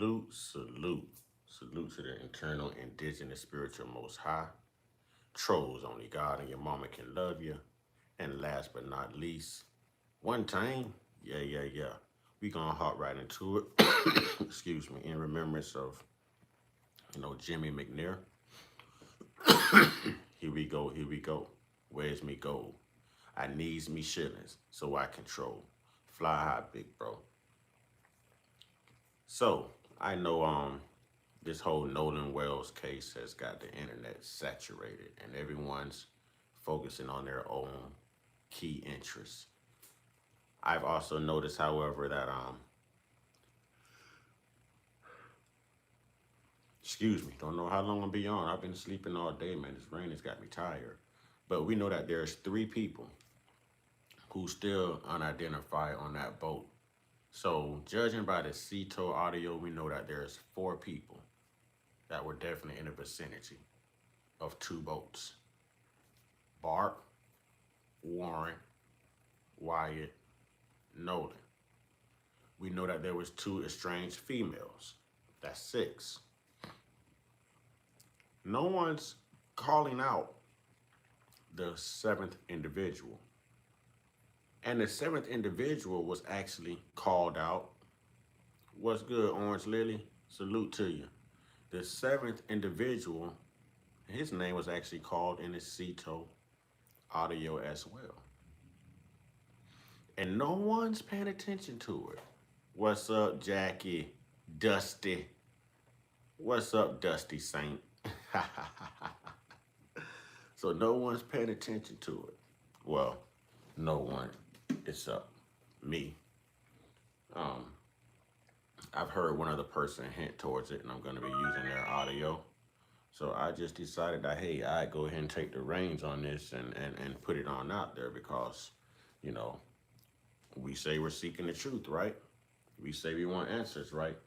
Salute, salute, salute to the internal indigenous spiritual most high. Trolls only God and your mama can love you. And last but not least, one time, yeah. We gonna hop right into it. Excuse me, in remembrance of Jimmy McNair. Here we go. Where's me gold? I needs me shillings, so I control. Fly high, big bro. So I know this whole Nolan Wells case has got the internet saturated and everyone's focusing on their own key interests. I've also noticed, however, that excuse me, don't know how long I'll be on. I've been sleeping all day, man. This rain has got me tired. But we know that there's three people who still unidentified on that boat. So judging by the CETO audio, we know that there's four people that were definitely in the vicinity of two boats. Bart, Warren, Wyatt, Nolan. We know that there was two estranged females. That's six. No one's calling out the seventh individual. And the seventh individual was actually called out. What's good, Orange Lily? Salute to you. The seventh individual, his name was actually called in the CETO audio as well. And no one's paying attention to it. What's up, Jackie? Dusty. What's up, Dusty Saint? So no one's paying attention to it. Well, no one. It's me. I've heard one other person hint towards it, and I'm going to be using their audio. So I just decided that, hey, I go ahead and take the reins on this and put it on out there because, we say we're seeking the truth, right? We say we want answers, right?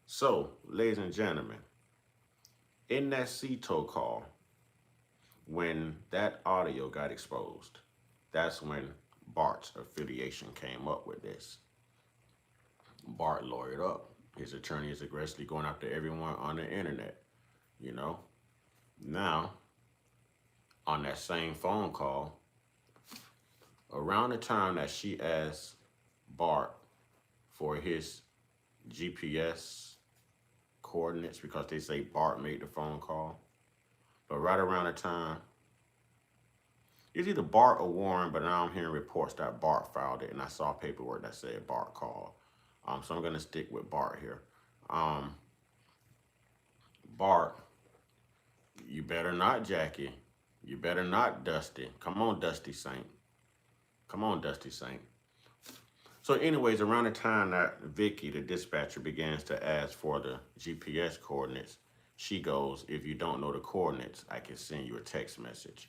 So, ladies and gentlemen, in that CETO call, when that audio got exposed, that's when Bart's affiliation came up with this. Bart lawyered up. His attorney is aggressively going after everyone on the internet, Now, on that same phone call, around the time that she asked Bart for his GPS coordinates, because they say Bart made the phone call, but right around the time, it's either Bart or Warren, but now I'm hearing reports that Bart filed it, and I saw paperwork that said Bart called. So I'm going to stick with Bart here. Bart, you better not, Jackie. You better not, Dusty. Come on, Dusty Saint. Come on, Dusty Saint. So anyways, around the time that Vicky, the dispatcher, begins to ask for the GPS coordinates, she goes, if you don't know the coordinates, I can send you a text message.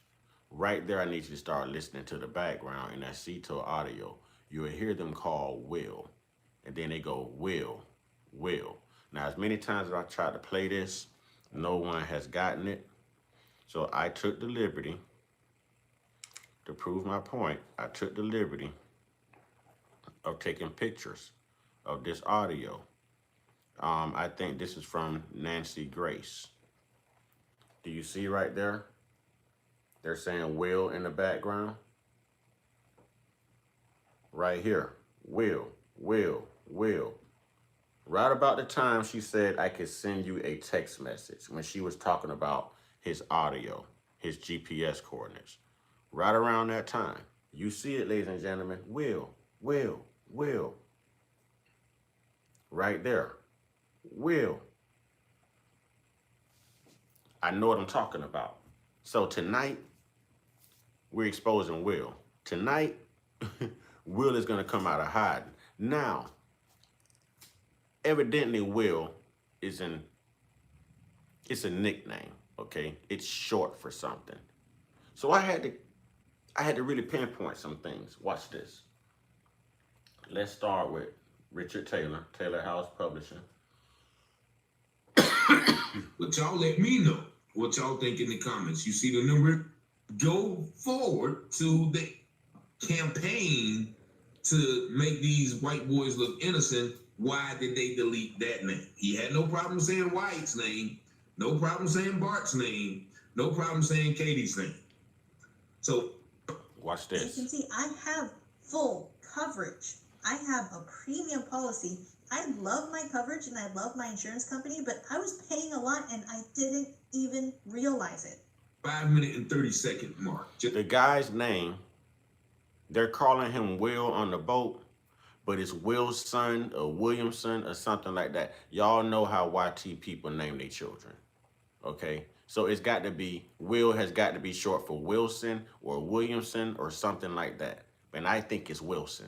Right there, I need you to start listening to the background in that CETO audio. You will hear them call Will. And then they go, Will. Now, as many times as I tried to play this, no one has gotten it. So I took the liberty to prove my point. I took the liberty of taking pictures of this audio. I think this is from Nancy Grace. Do you see right there? They're saying Will in the background. Right here, Will. Right about the time she said I could send you a text message when she was talking about his audio, his GPS coordinates. Right around that time. You see it, ladies and gentlemen. Will. Right there. Will. I know what I'm talking about. So tonight, we're exposing Will. Tonight, Will is going to come out of hiding. Now, evidently Will it's a nickname, okay? It's short for something. So I had to really pinpoint some things. Watch this. Let's start with Richard Taylor, Taylor House Publishing. But y'all let me know what y'all think in the comments. You see the number? Go forward to the campaign to make these white boys look innocent, why did they delete that name? He had no problem saying Wyatt's name, no problem saying Bart's name, no problem saying Katie's name. So Watch As you this. can see, I have full coverage. I have a premium policy. I love my coverage and I love my insurance company, but I was paying a lot and I didn't even realize it. 5 minute and 30-second mark. The guy's name, they're calling him Will on the boat, but it's Wilson or Williamson or something like that. Y'all know how YT people name their children, okay? So it's got to be, Will has got to be short for Wilson or Williamson or something like that. And I think it's Wilson.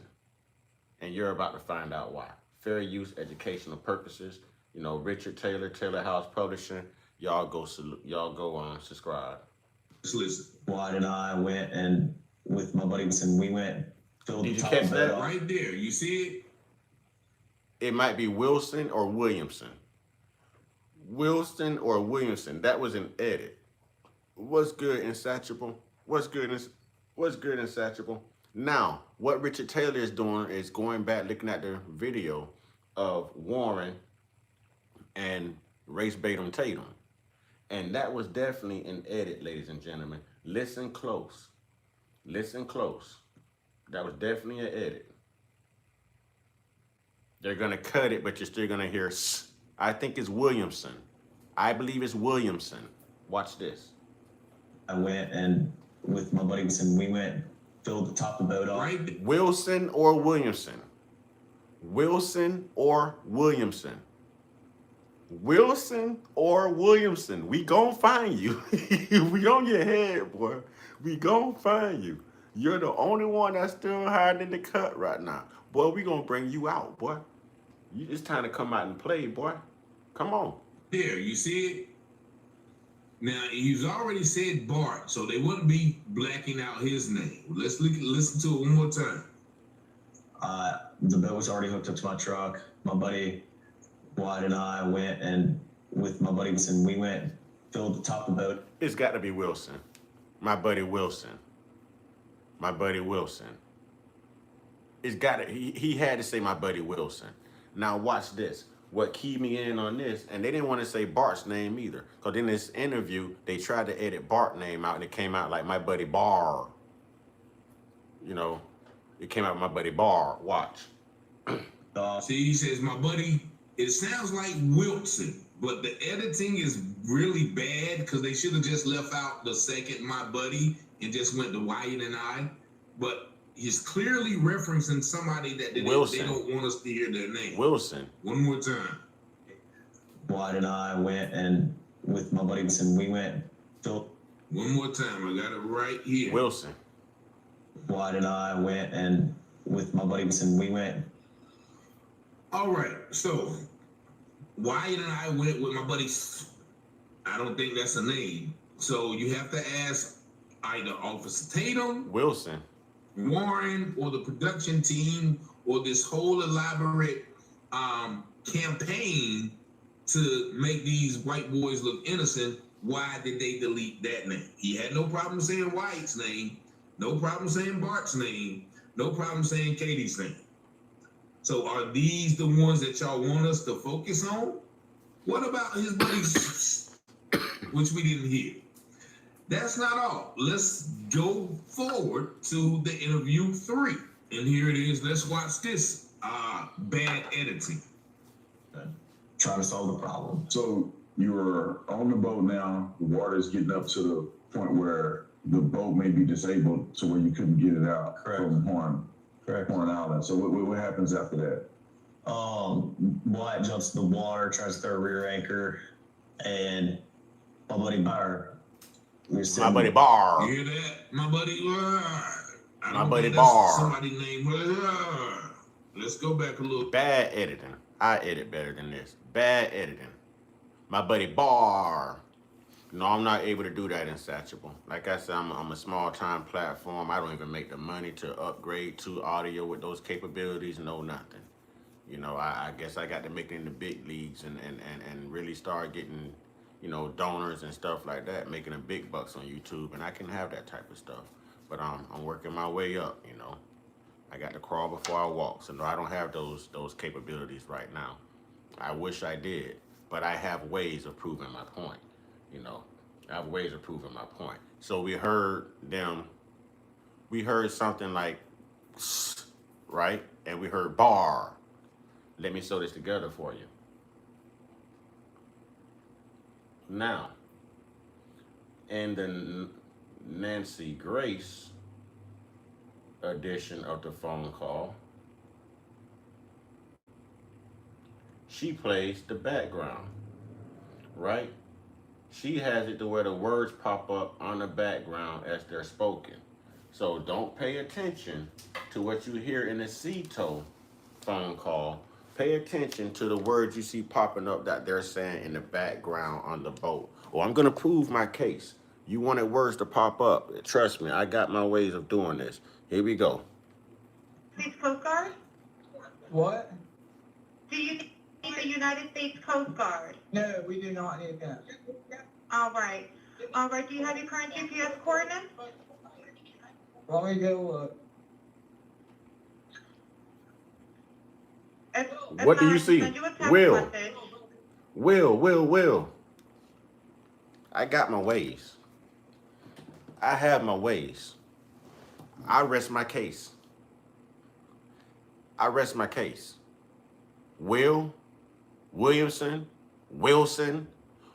And you're about to find out why. Fair use, educational purposes. You know, Richard Taylor, Taylor House Publishing. Y'all go subscribe. Just listen. Wyatt and I went and with my buddies and we went filled Did the you top catch of that? it up. Right there. You see it? It might be Wilson or Williamson. Wilson or Williamson. That was an edit. What's good, Insatiable? What's good, Insatiable? Now, what Richard Taylor is doing is going back, looking at the video of Warren and Race Batum Tatum. And that was definitely an edit, ladies and gentlemen. Listen close. Listen close. That was definitely an edit. They're going to cut it, but you're still going to hear, I think it's Williamson. I believe it's Williamson. Watch this. I went and with my buddies and we went filled the top of the boat up. Right there. Wilson or Williamson? Wilson or Williamson? Wilson or Williamson? We gonna find you. We on your head, boy. We gonna find you. You're the only one that's still hiding in the cut right now. Boy, we gonna bring you out, boy. It's time to come out and play, boy. Come on. There. You see it? Now, he's already said Bart, so they wouldn't be blacking out his name. Let's listen to it one more time. The boat was already hooked up to my truck. My buddy Wyatt and I went and with my buddies and we went filled the top of the boat. It's got to be Wilson. My buddy Wilson. My buddy Wilson. It's got to, he had to say my buddy Wilson. Now watch this. What keyed me in on this, and they didn't want to say Bart's name either. Because in this interview, they tried to edit Bart's name out, and it came out like my buddy Bar. You know, it came out my buddy Bar. Watch. See, he says, my buddy, it sounds like Wilson, but the editing is really bad because they should have just left out the second my buddy and just went to Wyatt and I. But he's clearly referencing somebody that they don't want us to hear their name. Wilson. One more time. Wyatt and I went and with my buddies and we went filled. One more time. I got it right here. Wilson. Wyatt and I went and with my buddies and we went. All right. So Wyatt and I went with my buddies. I don't think that's a name. So you have to ask either Officer Tatum, Wilson. Warren, or the production team, or this whole elaborate campaign to make these white boys look innocent. Why did they delete that name? He had no problem saying Wyatt's name, no problem saying Bart's name, no problem saying Katie's name. So are these the ones that y'all want us to focus on? What about his buddies, which we didn't hear? That's not all. Let's go forward to the interview 3. And here it is. Let's watch this bad editing. Trying to solve the problem. So you were on the boat now. The water's getting up to the point where the boat may be disabled to where you couldn't get it out from Horn Island. So what happens after that? Wyatt jumps in the water, tries to throw a rear anchor, and my buddy Bar. My buddy Bar. You hear that? My buddy My buddy Bar. Somebody named Let's go back a little. Bad editing. I edit better than this. Bad editing. My buddy Bar. No, I'm not able to do that in Satchable. Like I said, I'm a small-time platform. I don't even make the money to upgrade to audio with those capabilities. No, nothing. You know, I guess I got to make it in the big leagues and really start getting, you know, donors and stuff like that, making the big bucks on YouTube, and I can have that type of stuff. But I'm working my way up, you know. I got to crawl before I walk. So no, I don't have those capabilities right now. I wish I did, but I have ways of proving my point. You know, I have ways of proving my point. So we heard them. We heard something like, right, and we heard bar. Let me sew this together for you. Now, in the Nancy Grace edition of the phone call, she plays the background, right? She has it to where the words pop up on the background as they're spoken. So don't pay attention to what you hear in the CTO phone call. Pay attention to the words you see popping up that they're saying in the background on the boat. Oh, I'm gonna prove my case. You wanted words to pop up. Trust me, I got my ways of doing this. Here we go. States Coast Guard? What? Do you need the United States Coast Guard? No, we do not need that. All right. All right. Do you have your current GPS coordinates? Let me go look. What do you see? Will. Will. Will. I got my ways. I have my ways. I rest my case. I rest my case. Will, Williamson, Wilson,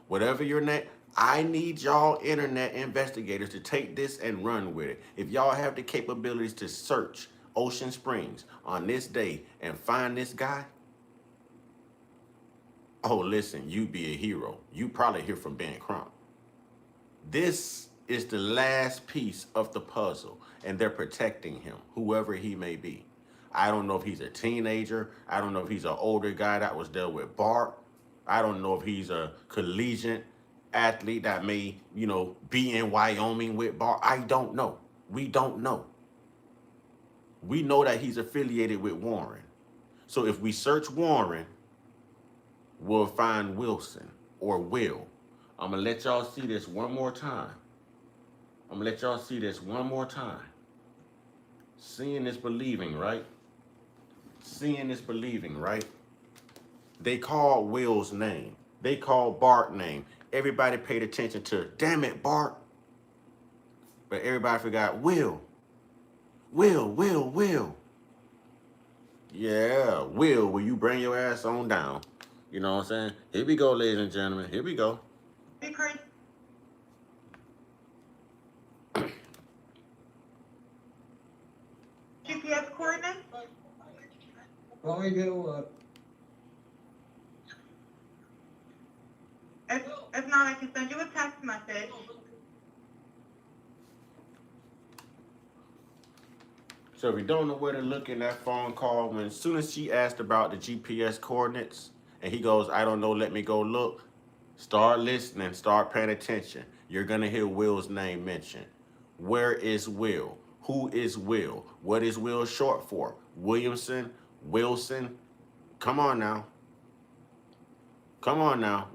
whatever your name, I need y'all internet investigators to take this and run with it. If y'all have the capabilities to search Ocean Springs on this day and find this guy, oh, listen, you be a hero. You probably hear from Ben Crump. This is the last piece of the puzzle, and they're protecting him, whoever he may be. I don't know if he's a teenager. I don't know if he's an older guy that was there with Bart. I don't know if he's a collegiate athlete that may, be in Wyoming with Bart. I don't know. We don't know. We know that he's affiliated with Warren. So if we search Warren, we'll find Wilson or Will. I'm going to let y'all see this one more time. Seeing is believing, right? Seeing is believing, right? They called Will's name. They called Bart's name. Everybody paid attention to, damn it, Bart. But everybody forgot Will. Will. Yeah, will you bring your ass on down? You know what I'm saying? Here we go, ladies and gentlemen. Here we go. Your current GPS coordinates? Let me go look. If not, I can send you a text message. So if you don't know where to look in that phone call, when as soon as she asked about the GPS coordinates, and he goes, I don't know, let me go look, start listening, start paying attention. You're going to hear Will's name mentioned. Where is Will? Who is Will? What is Will short for? Williamson? Wilson? Come on now.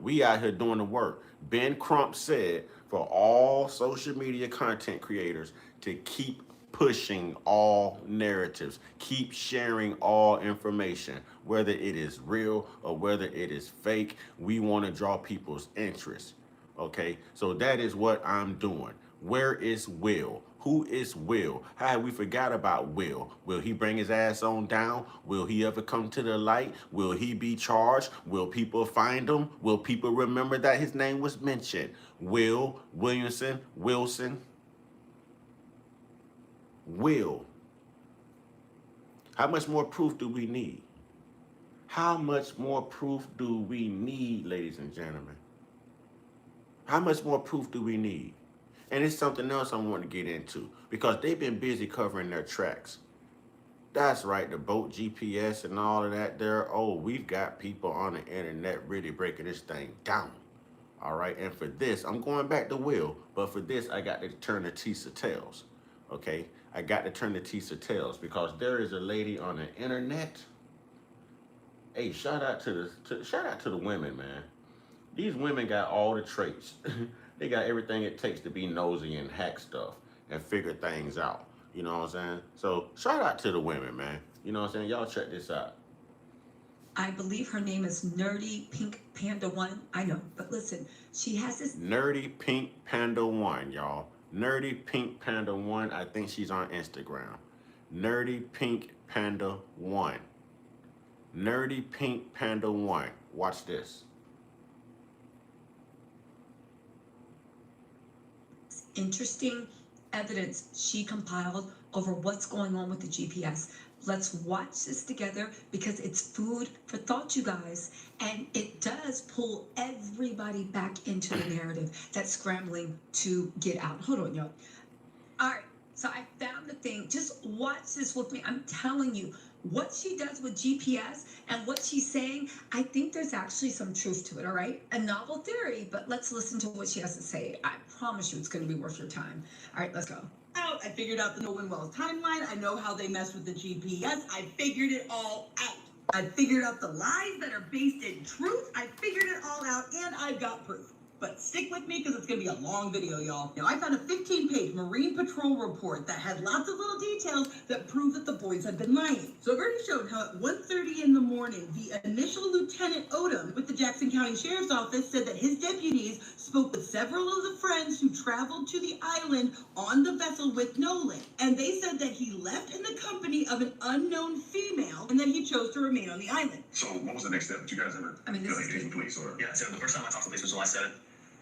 We out here doing the work. Ben Crump said for all social media content creators to keep pushing all narratives, keep sharing all information, whether it is real or whether it is fake. We want to draw people's interest. Okay, so that is what I'm doing. Where is Will? Who is Will? How have we forgot about Will? Will he bring his ass on down? Will he ever come to the light? Will he be charged? Will people find him? Will people remember that his name was mentioned? Will, Williamson, Wilson. Will. How much more proof do we need? How much more proof do we need, ladies and gentlemen? How much more proof do we need? And it's something else I want to get into because they've been busy covering their tracks. That's right, the boat GPS and all of that there. Oh, we've got people on the internet really breaking this thing down. All right, and for this, I'm going back to Will, but for this, I got to turn the Tisa tails. Okay, I got to turn the Tisa tails because there is a lady on the internet. Hey, shout out to the women, man. These women got all the traits. They got everything it takes to be nosy and hack stuff and figure things out. You know what I'm saying? So shout out to the women, man. You know what I'm saying? Y'all check this out. I believe her name is Nerdy Pink Panda One. I know, but listen, she has this Nerdy Pink Panda One, y'all. Nerdy Pink Panda One. I think she's on Instagram. Nerdy Pink Panda One. Nerdy Pink Panda One. Watch this. interesting evidence she compiled over what's going on with the GPS. Let's watch this together because it's food for thought, you guys. And it does pull everybody back into the narrative that's scrambling to get out. Hold on, y'all. All right, so I found the thing. Just watch this with me. I'm telling you, what she does with GPS and what she's saying, I think there's actually some truth to it, all right? A novel theory, but let's listen to what she has to say. I promise you it's going to be worth your time. All right, let's go. Out. I figured out the Nolan Wells timeline. I know how they mess with the GPS. I figured it all out. I figured out the lies that are based in truth. I figured it all out, and I've got proof. But stick with me because it's going to be a long video, y'all. Now, I found a 15-page Marine Patrol report that had lots of little details that prove that the boys had been lying. So I've already showed how at 1:30 in the morning, the initial Lieutenant Odom with the Jackson County Sheriff's Office said that his deputies spoke with several of the friends who traveled to the island on the vessel with Nolan. And they said that he left in the company of an unknown female and that he chose to remain on the island. So what was the next step? Did you guys ever engage with police? Or? Yeah, so the first time I talked to police was July 7th.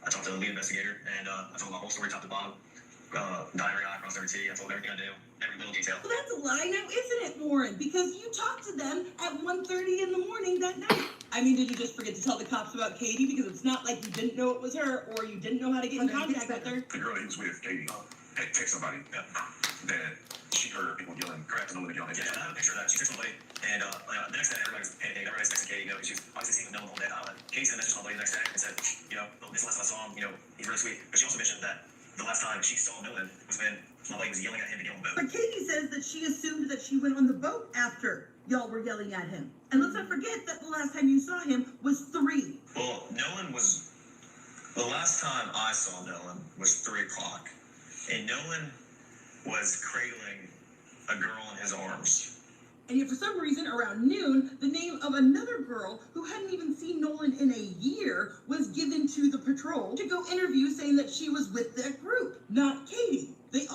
I talked to the lead investigator, and I told my whole story top to bottom. Diary I crossed every T. I told everything I do, every little detail. Well, that's a lie now, isn't it, Warren? Because you talked to them at 1:30 in the morning that night. I mean, did you just forget to tell the cops about Katie? Because it's not like you didn't know it was her or you didn't know how to get in contact with her. The girl that he was with, Katie, had text somebody that she heard people yelling, correct, and yelling. Yeah, I have a picture of that. She texted somebody, and the next day everybody was panicking. Everybody's texting Katie. You know, she was obviously seeing Nolan on that island. Katie sent a message to somebody the next day and said, you know, this last time I saw him, you know, he's really sweet. But she also mentioned that the last time she saw Nolan was when my lady was yelling at him to get on the boat. But Katie says that she assumed that she went on the boat after y'all were yelling at him. And let's not forget that the last time you saw him was 3. Well, Nolan was, the last time I saw Nolan was 3 o'clock. And Nolan was cradling a girl in his arms. And yet for some reason around noon, the name of another girl who hadn't even seen Nolan in a year was given to the patrol to go interview, saying that she was with that group, not Katie. They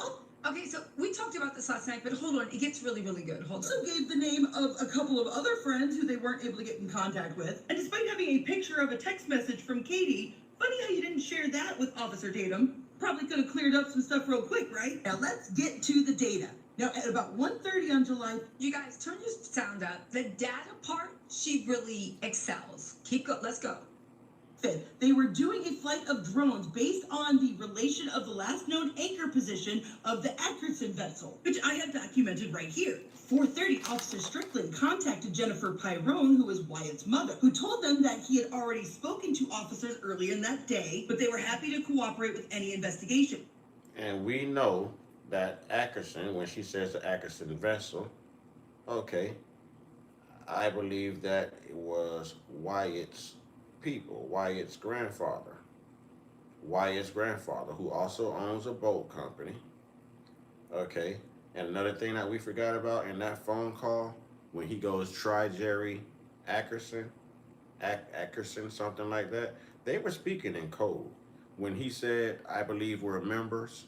Okay, so we talked about this last night, but hold on, it gets really, really good. Hold on. also gave the name of a couple of other friends who they weren't able to get in contact with. And despite having a picture of a text message from Katie, funny how you didn't share that with Officer Tatum. Probably could have cleared up some stuff real quick, right? Now let's get to the data. Now at about 1:30 on July... You guys, turn your sound up. The data part, she really excels. Keep going, let's go. They were doing a flight of drones based on the relation of the last known anchor position of the Atkinson vessel, which I have documented right here. 4:30, Officer Strickland contacted Jennifer Pyrone, who is Wyatt's mother, who told them that he had already spoken to officers earlier in that day, but they were happy to cooperate with any investigation. And we know that Atkinson, when she says the Atkinson vessel, okay, I believe that it was Wyatt's people, Wyatt's grandfather, who also owns a boat company. Okay, and another thing that we forgot about in that phone call, when he goes, try Jerry Ackerson, something like that, they were speaking in code. When he said, I believe we're members,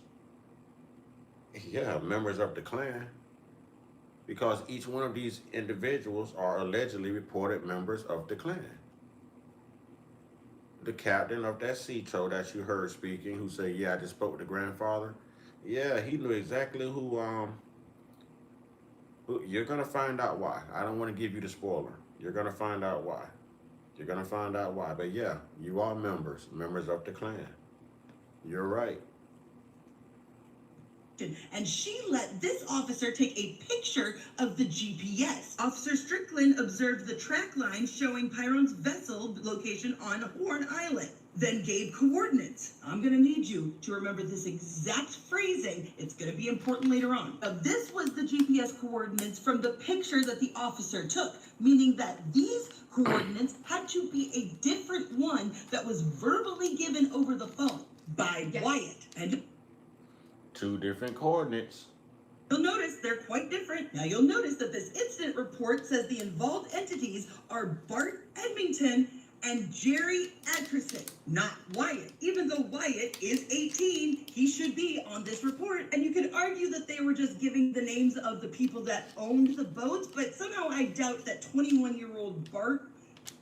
yeah, members of the clan, because each one of these individuals are allegedly reported members of the clan. The captain of that sea tow that you heard speaking, who said, yeah, I just spoke with the grandfather. Yeah, he knew exactly who you're gonna find out why. I don't want to give you the spoiler. You're gonna find out why. But yeah, you are members of the clan. You're right. And she let this officer take a picture of the GPS. Officer Strickland observed the track line showing Pyrone's vessel location on Horn Island, then gave coordinates. I'm going to need you to remember this exact phrasing. It's going to be important later on. Now, this was the GPS coordinates from the picture that the officer took, meaning that these coordinates had to be a different one that was verbally given over the phone by Wyatt. And 2 different coordinates. You'll notice they're quite different. Now you'll notice that this incident report says the involved entities are Bart Edmington and Jerry Atkerson, not Wyatt. Even though Wyatt is 18, he should be on this report. And you could argue that they were just giving the names of the people that owned the boats, but somehow I doubt that 21-year-old Bart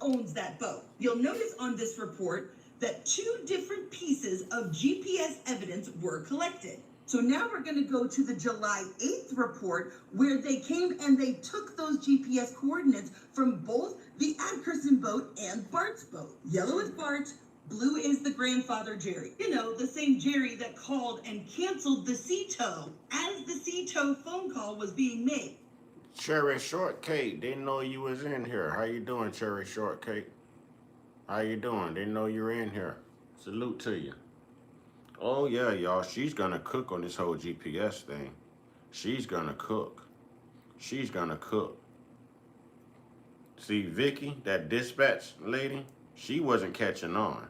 owns that boat. You'll notice on this report that 2 different pieces of GPS evidence were collected. So now we're going to go to the July 8th report where they came and they took those GPS coordinates from both the Atkerson boat and Bart's boat. Yellow is Bart, blue is the grandfather Jerry. You know, the same Jerry that called and canceled the sea tow as the sea tow phone call was being made. Cherry Shortcake, didn't know you was in here. How you doing, Cherry Shortcake? How you doing? Didn't know you were in here. Salute to you. Oh yeah, y'all, she's gonna cook on this whole GPS thing. She's gonna cook. She's gonna cook. See, Vicky, that dispatch lady, she wasn't catching on.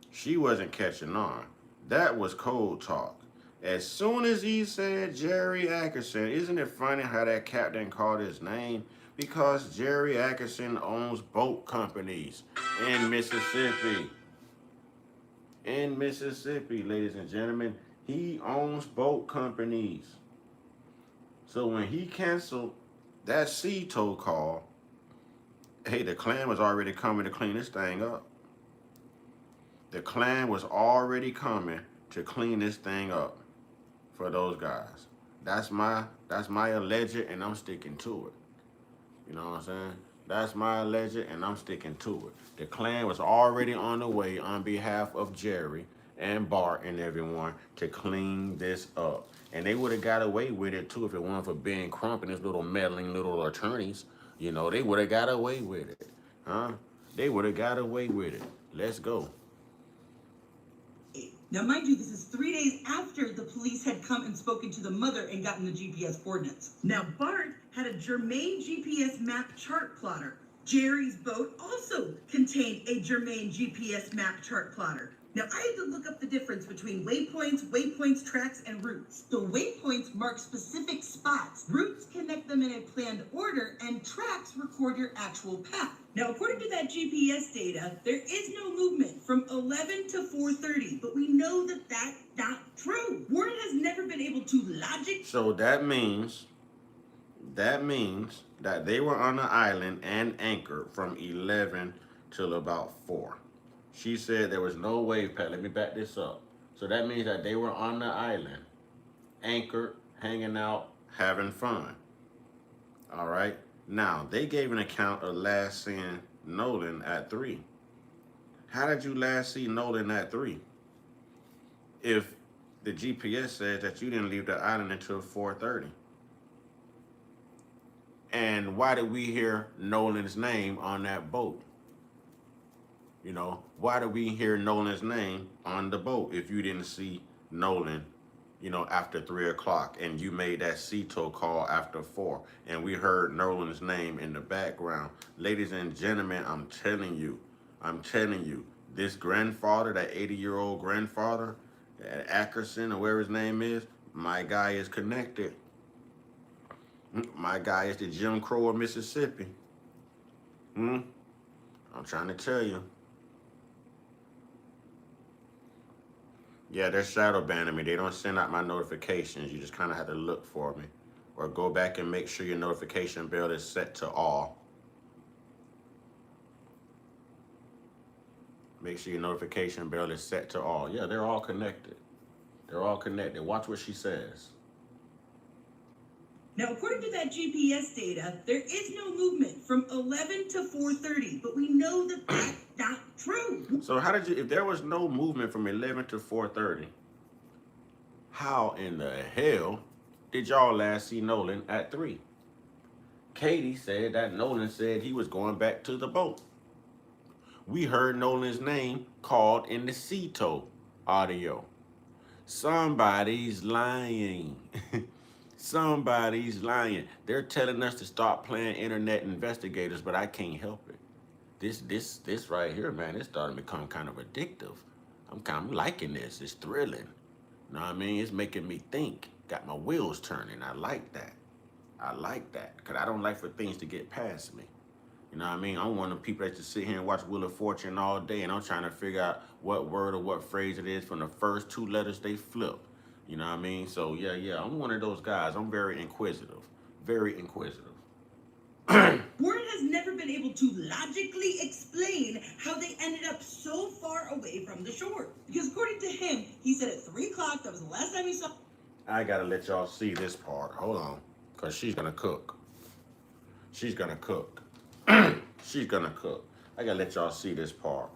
She wasn't catching on. That was cold talk. As soon as he said Jerry Atkerson, isn't it funny how that captain called his name? Because Jerry Atkerson owns boat companies in Mississippi. In Mississippi, ladies and gentlemen, he owns boat companies. So when he canceled that sea tow call, hey, the Klan was already coming to clean this thing up. The Klan was already coming to clean this thing up for those guys. That's my alleged, and I'm sticking to it. You know what I'm saying? That's my alleged, and I'm sticking to it. The Klan was already on the way on behalf of Jerry and Bart and everyone to clean this up. And they would have got away with it too if it weren't for Ben Crump and his little meddling little attorneys. You know, they would have got away with it. Huh? They would have got away with it. Let's go. Now, mind you, this is 3 days after the police had come and spoken to the mother and gotten the GPS coordinates. Now, Bart had a germane GPS map chart plotter. Jerry's boat also contained a germane GPS map chart plotter. Now, I had to look up the difference between waypoints, tracks, and routes. So waypoints mark specific spots. Routes connect them in a planned order, and tracks record your actual path. Now, according to that GPS data, there is no movement from 11 to 4:30, but we know that that's not true. Warren has never been able to logic. So that means that they were on the island and anchored from 11 till about 4. She said there was no wave pattern. Let me back this up. So that means that they were on the island, anchored, hanging out, having fun. All right. Now, they gave an account of last seeing Nolan at 3. How did you last see Nolan at 3? If the GPS says that you didn't leave the island until 4:30. And why did we hear Nolan's name on that boat? You know, why did we hear Nolan's name on the boat if you didn't see Nolan, you know, after 3 o'clock and you made that sea tow call after 4 and we heard Nolan's name in the background? Ladies and gentlemen, I'm telling you, this grandfather, that 80-year-old grandfather, Atkerson or whatever his name is, my guy is connected. My guy is the Jim Crow of Mississippi. I'm trying to tell you. Yeah, they're shadow banning me. They don't send out my notifications. You just kind of have to look for me. Or go back and make sure your notification bell is set to all. Make sure your notification bell is set to all. Yeah, they're all connected. They're all connected. Watch what she says. Now, according to that GPS data, there is no movement from 11 to 4:30, but we know that that's not true. So how did you, if there was no movement from 11 to 4:30, how in the hell did y'all last see Nolan at 3? Katie said that Nolan said he was going back to the boat. We heard Nolan's name called in the sea tow audio. Somebody's lying. Somebody's lying. They're telling us to stop playing internet investigators, but I can't help it. This right here, man, it's starting to become kind of addictive. I'm kind of liking this. It's thrilling. You know what I mean? It's making me think. Got my wheels turning. I like that. I like that. Because I don't like for things to get past me. You know what I mean? I'm one of the people that just sit here and watch Wheel of Fortune all day, and I'm trying to figure out what word or what phrase it is from the first 2 letters they flip. You know what I mean? So yeah, I'm one of those guys. I'm very inquisitive. Very inquisitive. Warren has never been able to logically explain how they ended up so far away from the shore. Because according to him, he said at 3 o'clock, that was the last time he saw. I gotta let y'all see this part. Hold on. Because she's gonna cook. She's gonna cook. She's gonna cook. I gotta let y'all see this part.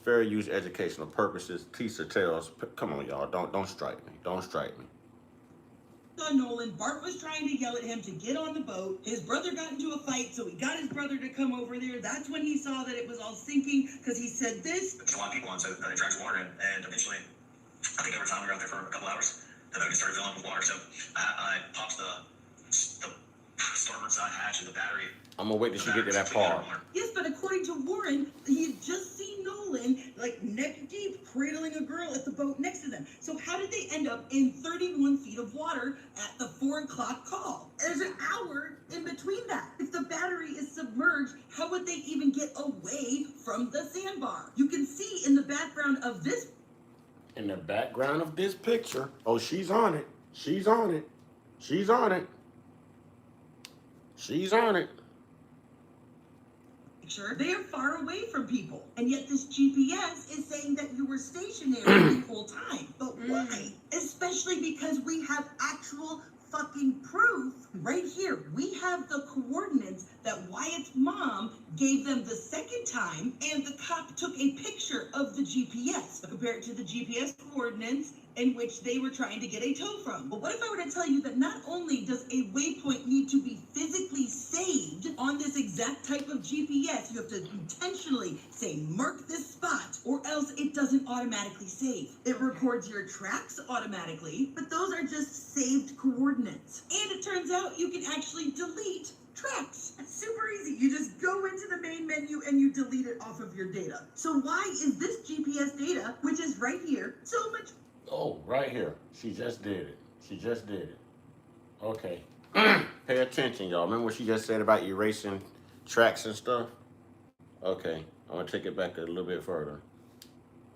Fair use educational purposes. Teaser tells. Come on, y'all. Don't strike me. Don't strike me. Nolan, Bart was trying to yell at him to get on the boat. His brother got into a fight, so he got his brother to come over there. That's when he saw that it was all sinking, because he said this. There's a lot of people on, so it drags water in, and eventually, I think over time we were out there for a couple hours. The boat started filling with water, so I popped the starboard side hatch of the battery. I'm gonna wait till she get to that part. Yes, but according to Warren, he had just seen Nolan, like neck deep, cradling a girl at the boat next to them. So how did they end up in 31 feet of water at the 4 o'clock call? There's an hour in between that. If the battery is submerged, how would they even get away from the sandbar? You can see in the background of this. In the background of this picture. Oh, she's on it. She's on it. She's on it. She's on it. They are far away from people, and yet this GPS is saying that you were stationary the whole time. But why? Especially because we have actual fucking proof right here. We have the coordinates that Wyatt's mom gave them the second time, and the cop took a picture of the GPS compared to the GPS coordinates in which they were trying to get a tow from. But what if I were to tell you that not only does a waypoint need to be physically saved on this exact type of GPS, you have to intentionally say, mark this spot, or else it doesn't automatically save. It records your tracks automatically, but those are just saved coordinates. And it turns out you can actually delete tracks. It's super easy. You just go into the main menu and you delete it off of your data. So why is this GPS data, which is right here, so much? Oh, right here. She just did it. She just did it. Okay. Pay attention, y'all. Remember what she just said about erasing tracks and stuff? Okay. I'm going to take it back a little bit further.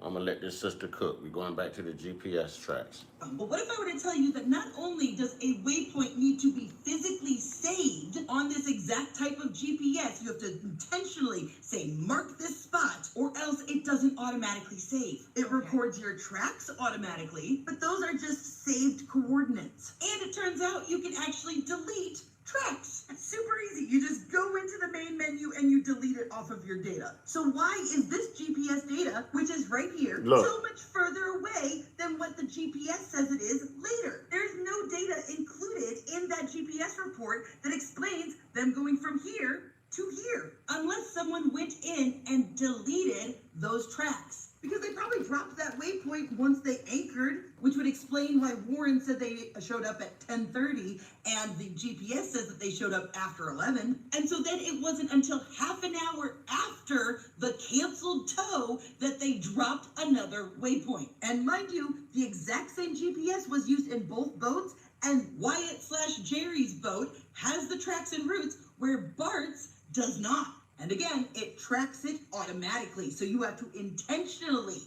I'm going to let this sister cook. We're going back to the GPS tracks. But what if I were to tell you that not only does a waypoint need to be physically saved on this exact type of GPS, you have to intentionally say, mark this spot, or else it doesn't automatically save. It records your tracks automatically, but those are just saved coordinates. And it turns out you can actually delete tracks. It's super easy. You just go into the main menu and you delete it off of your data. So why is this GPS data, which is right here, so much further away than what the GPS says it is later? There's no data included in that GPS report that explains them going from here to here, unless someone went in and deleted those tracks. Because they probably dropped that waypoint once they anchored, which would explain why Warren said they showed up at 10:30 and the GPS says that they showed up after 11. And so then it wasn't until half an hour after the canceled tow that they dropped another waypoint. And mind you, the exact same GPS was used in both boats, and Wyatt/Jerry's boat has the tracks and routes where Bart's does not. And again, it tracks it automatically. So you have to intentionally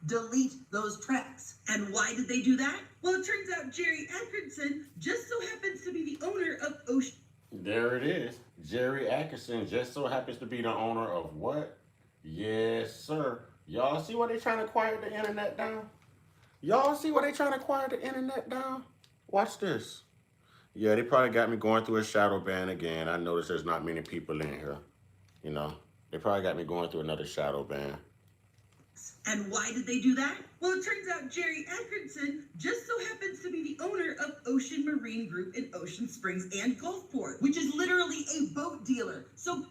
delete those tracks. And why did they do that? Well, it turns out Jerry Atkinson just so happens to be the owner of Ocean. There it is. Jerry Atkinson just so happens to be the owner of what? Yes, sir. Y'all see why they trying to quiet the internet down? Y'all see why they trying to quiet the internet down? Watch this. Yeah, they probably got me going through a shadow ban again. I noticed there's not many people in here. You know, they probably got me going through another shadow ban. And why did they do that? Well, it turns out Jerry Atkinson just so happens to be the owner of Ocean Marine Group in Ocean Springs and Gulfport, which is literally a boat dealer. So,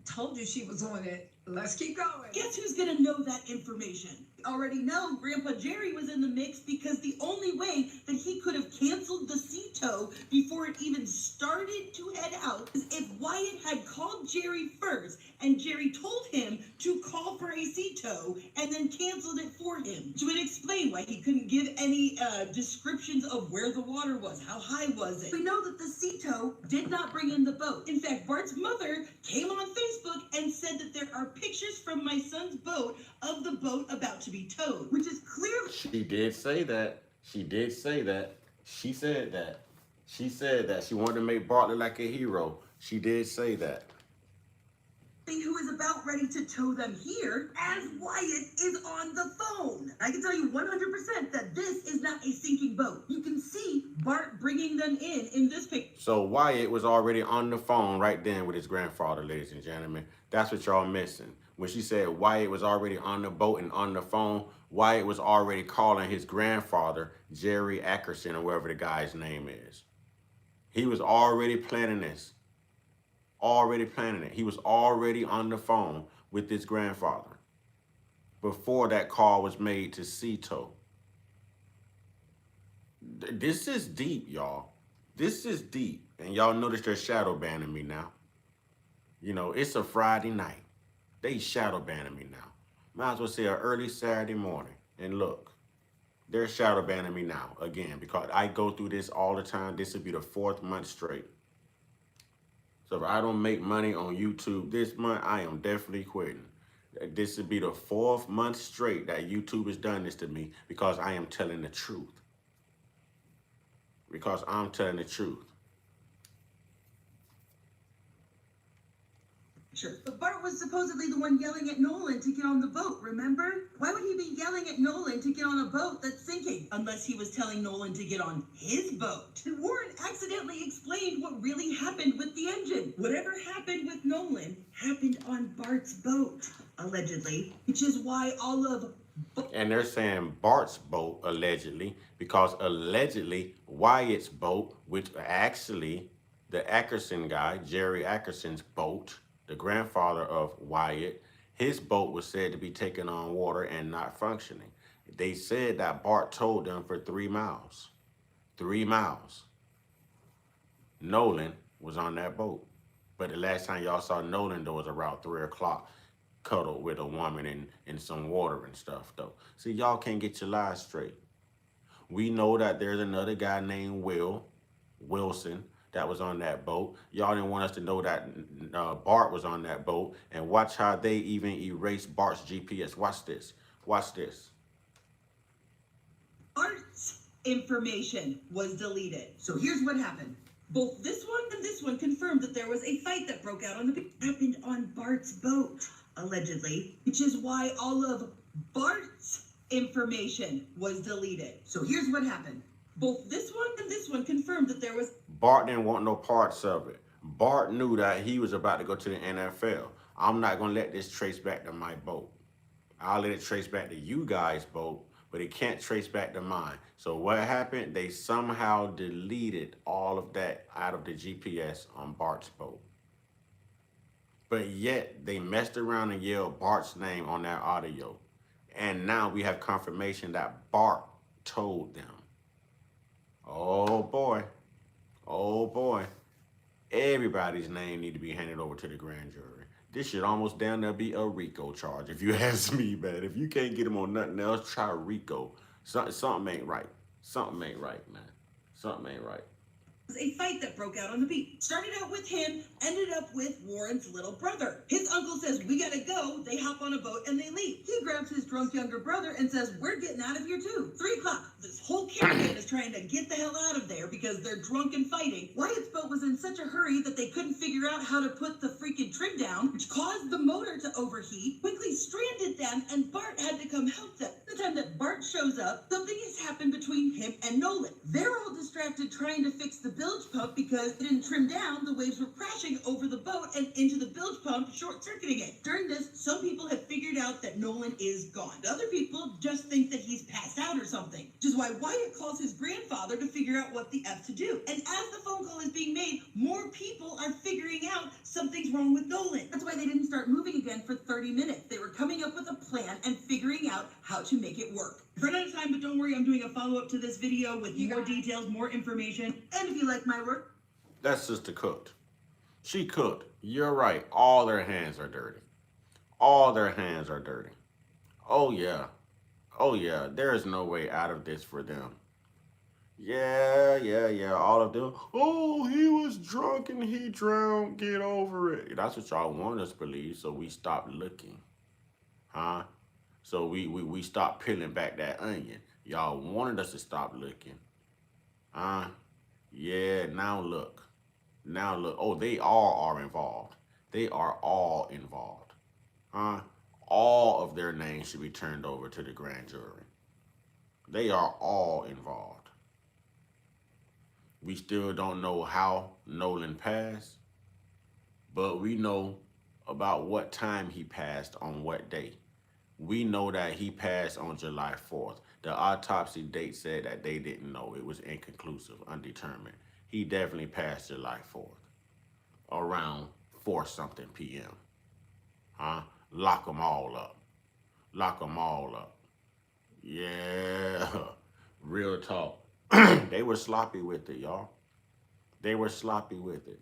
Told you she was on it. Let's keep going. guess who's gonna know that information? Already know Grandpa Jerry was in the mix, because the only way that he could have canceled the sea tow before it even started to head out is if Wyatt had called Jerry first and Jerry told him to call for a sea sea tow and then canceled it for him, which would explain why he couldn't give any descriptions of where the water was, how high was it. We know that the sea tow did not bring in the boat. In fact, Bart's mother came on Facebook and said that there are pictures from my son's boat of the boat about to be towed, which is clearly... She did say that. She did say that. She said that. She said that. She wanted to make Bart look like a hero. She did say that. Who is about ready to tow them here as Wyatt is on the phone. I can tell you 100% that this is not a sinking boat. You can see Bart bringing them in this picture. So Wyatt was already on the phone right then with his grandfather, ladies and gentlemen. That's what y'all missing. When she said Wyatt was already on the boat and on the phone, Wyatt was already calling his grandfather, Jerry Ackerson, or whatever the guy's name is. He was already planning this. Already planning it. He was already on the phone with his grandfather before that call was made to Cito. This is deep, y'all. This is deep. And y'all notice they're shadow banning me now. You know, it's a Friday night. They shadow banning me now. Might as well say an early Saturday morning. And look, they're shadow banning me now again because I go through this all the time. This will be the 4th month straight. So if I don't make money on YouTube this month, I am definitely quitting. This would be the 4th month straight that YouTube has done this to me because I am telling the truth. Because I'm telling the truth. Sure. But Bart was supposedly the one yelling at Nolan to get on the boat, remember? Why would he be yelling at Nolan to get on a boat that's sinking? Unless he was telling Nolan to get on his boat. And Warren accidentally explained what really happened with the engine. Whatever happened with Nolan happened on Bart's boat, allegedly. Which is why all of... And they're saying Bart's boat, allegedly, because allegedly Wyatt's boat, which actually the Ackerson guy, Jerry Ackerson's boat, the grandfather of Wyatt, his boat was said to be taking on water and not functioning. They said that Bart told them for 3 miles. 3 miles. Nolan was on that boat. But the last time y'all saw Nolan, though, was around 3 o'clock, cuddled with a woman in some water and stuff, though. See, y'all can't get your lies straight. We know that there's another guy named Wilson, that was on that boat. Y'all didn't want us to know that Bart was on that boat. And watch how they even erased Bart's GPS. Watch this. Watch this. Bart's information was deleted. So here's what happened. Both this one and this one confirmed that there was a fight that broke out on the beach. Happened on Bart's boat, allegedly. Which is why all of Bart's information was deleted. So here's what happened. Both this one and this one confirmed that there was... Bart didn't want no parts of it. Bart knew that he was about to go to the NFL. I'm not going to let this trace back to my boat. I'll let it trace back to you guys' boat, but it can't trace back to mine. So what happened? They somehow deleted all of that out of the GPS on Bart's boat. But yet, they messed around and yelled Bart's name on that audio. And now we have confirmation that Bart told them. Oh boy. Oh boy. Everybody's name need to be handed over to the grand jury. This should almost down there be a RICO charge, if you ask me, man. If you can't get him on nothing else, try RICO. Something ain't right. Something ain't right, man. Something ain't right. A fight that broke out on the beach. Started out with him, ended up with Warren's little brother. His uncle says, we gotta go. They hop on a boat and they leave. He grabs his drunk younger brother and says, we're getting out of here too. 3 o'clock. This whole caravan is trying to get the hell out of there because they're drunk and fighting. Wyatt's boat was in such a hurry that they couldn't figure out how to put the freaking trim down, which caused the motor to overheat, quickly stranded them, and Bart had to come help them. The time that Bart shows up, something has happened between him and Nolan. They're all distracted trying to fix the bilge pump because it didn't trim down. The waves were crashing over the boat and into the bilge pump, short-circuiting it. During this, some people have figured out that Nolan is gone. Other people just think that he's passed out or something, which is why Wyatt calls his grandfather to figure out what the F to do. And as the phone call is being made, more people are figuring out something's wrong with Nolan. That's why they didn't start moving again for 30 minutes. They were coming up with a plan and figuring out how to make it work. Run out of time, but don't worry, I'm doing a follow-up to this video with more details, more information. And if you like my work... That sister cooked. She cooked. You're right. All their hands are dirty. All their hands are dirty. Oh yeah. Oh yeah. There is no way out of this for them. Yeah, yeah, yeah. All of them. Oh, he was drunk and he drowned. Get over it. That's what y'all want us to believe. So we stop looking, huh? So we stop peeling back that onion. Y'all wanted us to stop looking, huh? Yeah. Now look. Now look. Oh, they all are involved. They are all involved, huh? All of their names should be turned over to the grand jury. They are all involved. We still don't know how Nolan passed, but we know about what time he passed on what day. We know that he passed on July 4th. The autopsy date said that they didn't know. It was inconclusive, undetermined. He definitely passed July 4th around 4 something p.m. Huh? Lock them all up. Lock them all up. Yeah. Real talk. They were sloppy with it, y'all. They were sloppy with it.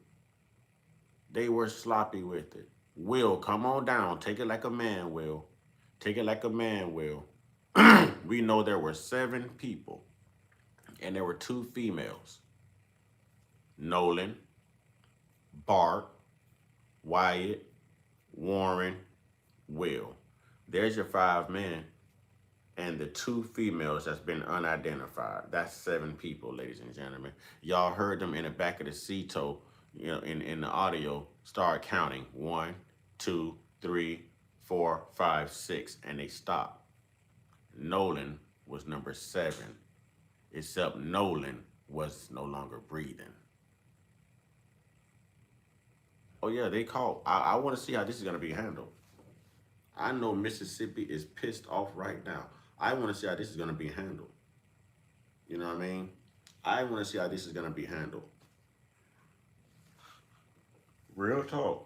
They were sloppy with it. Will, come on down. Take it like a man, Will. Take it like a man, Will. We know there were 7 people, and there were 2 females. Nolan, Bart, Wyatt, Warren, Will. There's your 5 men, and the 2 females that's been unidentified. That's 7 people, ladies and gentlemen. Y'all heard them in the back of the CETO, in the audio, start counting. 1, 2, 3, 4, 5, 6, and they stopped. Nolan was number 7, except Nolan was no longer breathing. Oh yeah, they called. I want to see how this is gonna be handled. I know Mississippi is pissed off right now. I want to see how this is gonna be handled. You know what I mean? I want to see how this is gonna be handled. Real talk.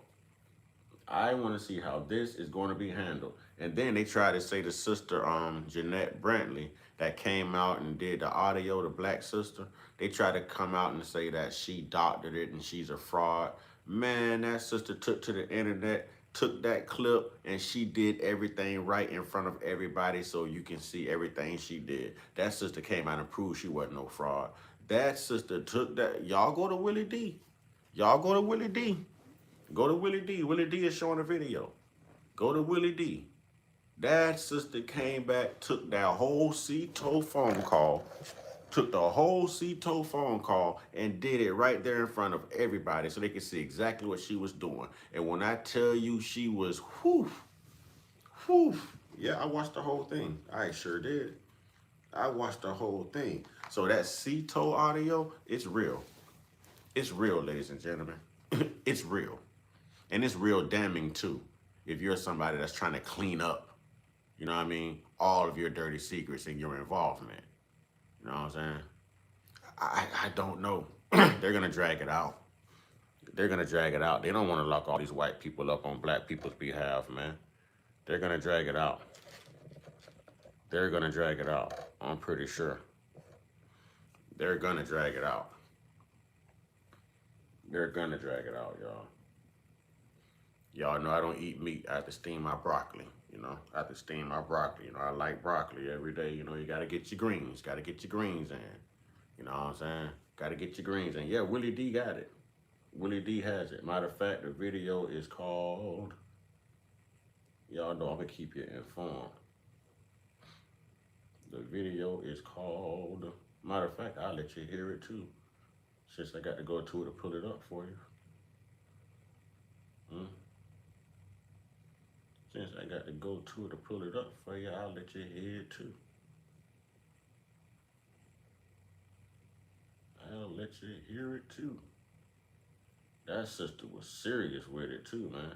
I want to see how this is going to be handled. And then they try to say the sister, Jeanette Brantley, that came out and did the audio, the black sister. They try to come out and say that she doctored it and she's a fraud. Man, that sister took to the internet, took that clip, and she did everything right in front of everybody so you can see everything she did. That sister came out and proved she wasn't no fraud. That sister took that. Y'all go to Willie D. Y'all go to Willie D. Go to Willie D. Willie D is showing a video. Go to Willie D. That sister came back, took that whole CETO phone call, and did it right there in front of everybody so they could see exactly what she was doing. And when I tell you she was, whew. Yeah, I watched the whole thing. I sure did. I watched the whole thing. So that CETO audio, it's real. It's real, ladies and gentlemen. It's real. And it's real damning too, if you're somebody that's trying to clean up, you know what I mean, all of your dirty secrets and your involvement. You know what I'm saying? I don't know. They're going to drag it out. They're going to drag it out. They don't want to lock all these white people up on black people's behalf, man. They're going to drag it out. They're going to drag it out. I'm pretty sure. They're going to drag it out. They're going to drag it out, y'all. Y'all know I don't eat meat. I have to steam my broccoli, you know. I have to steam my broccoli. You know, I like broccoli every day. You know, you got to get your greens. Got to get your greens in. You know what I'm saying? Got to get your greens in. Yeah, Willie D got it. Willie D has it. Matter of fact, the video is called... Y'all know I'm going to keep you informed. The video is called... Matter of fact, I'll let you hear it too. Since I got to go to it to pull it up for you. Since I got to go to it to pull it up for you, I'll let you hear it too. I'll let you hear it too. That sister was serious with it too, man.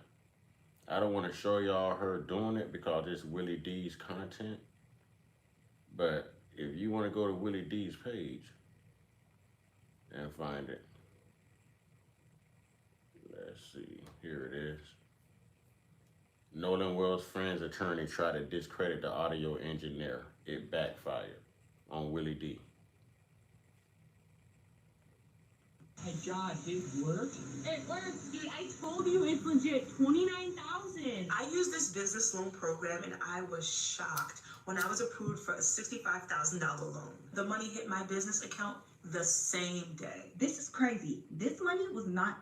I don't want to show y'all her doing it because it's Willie D's content. But if you want to go to Willie D's page and find it, let's see. Here it is. Nolan Wells' friend's attorney tried to discredit the audio engineer. It backfired on Willie D. Hey, Josh, it worked? It works, dude. I told you it's legit. 29,000. I used this business loan program and I was shocked when I was approved for a $65,000 loan. The money hit my business account the same day. This is crazy. This money was not.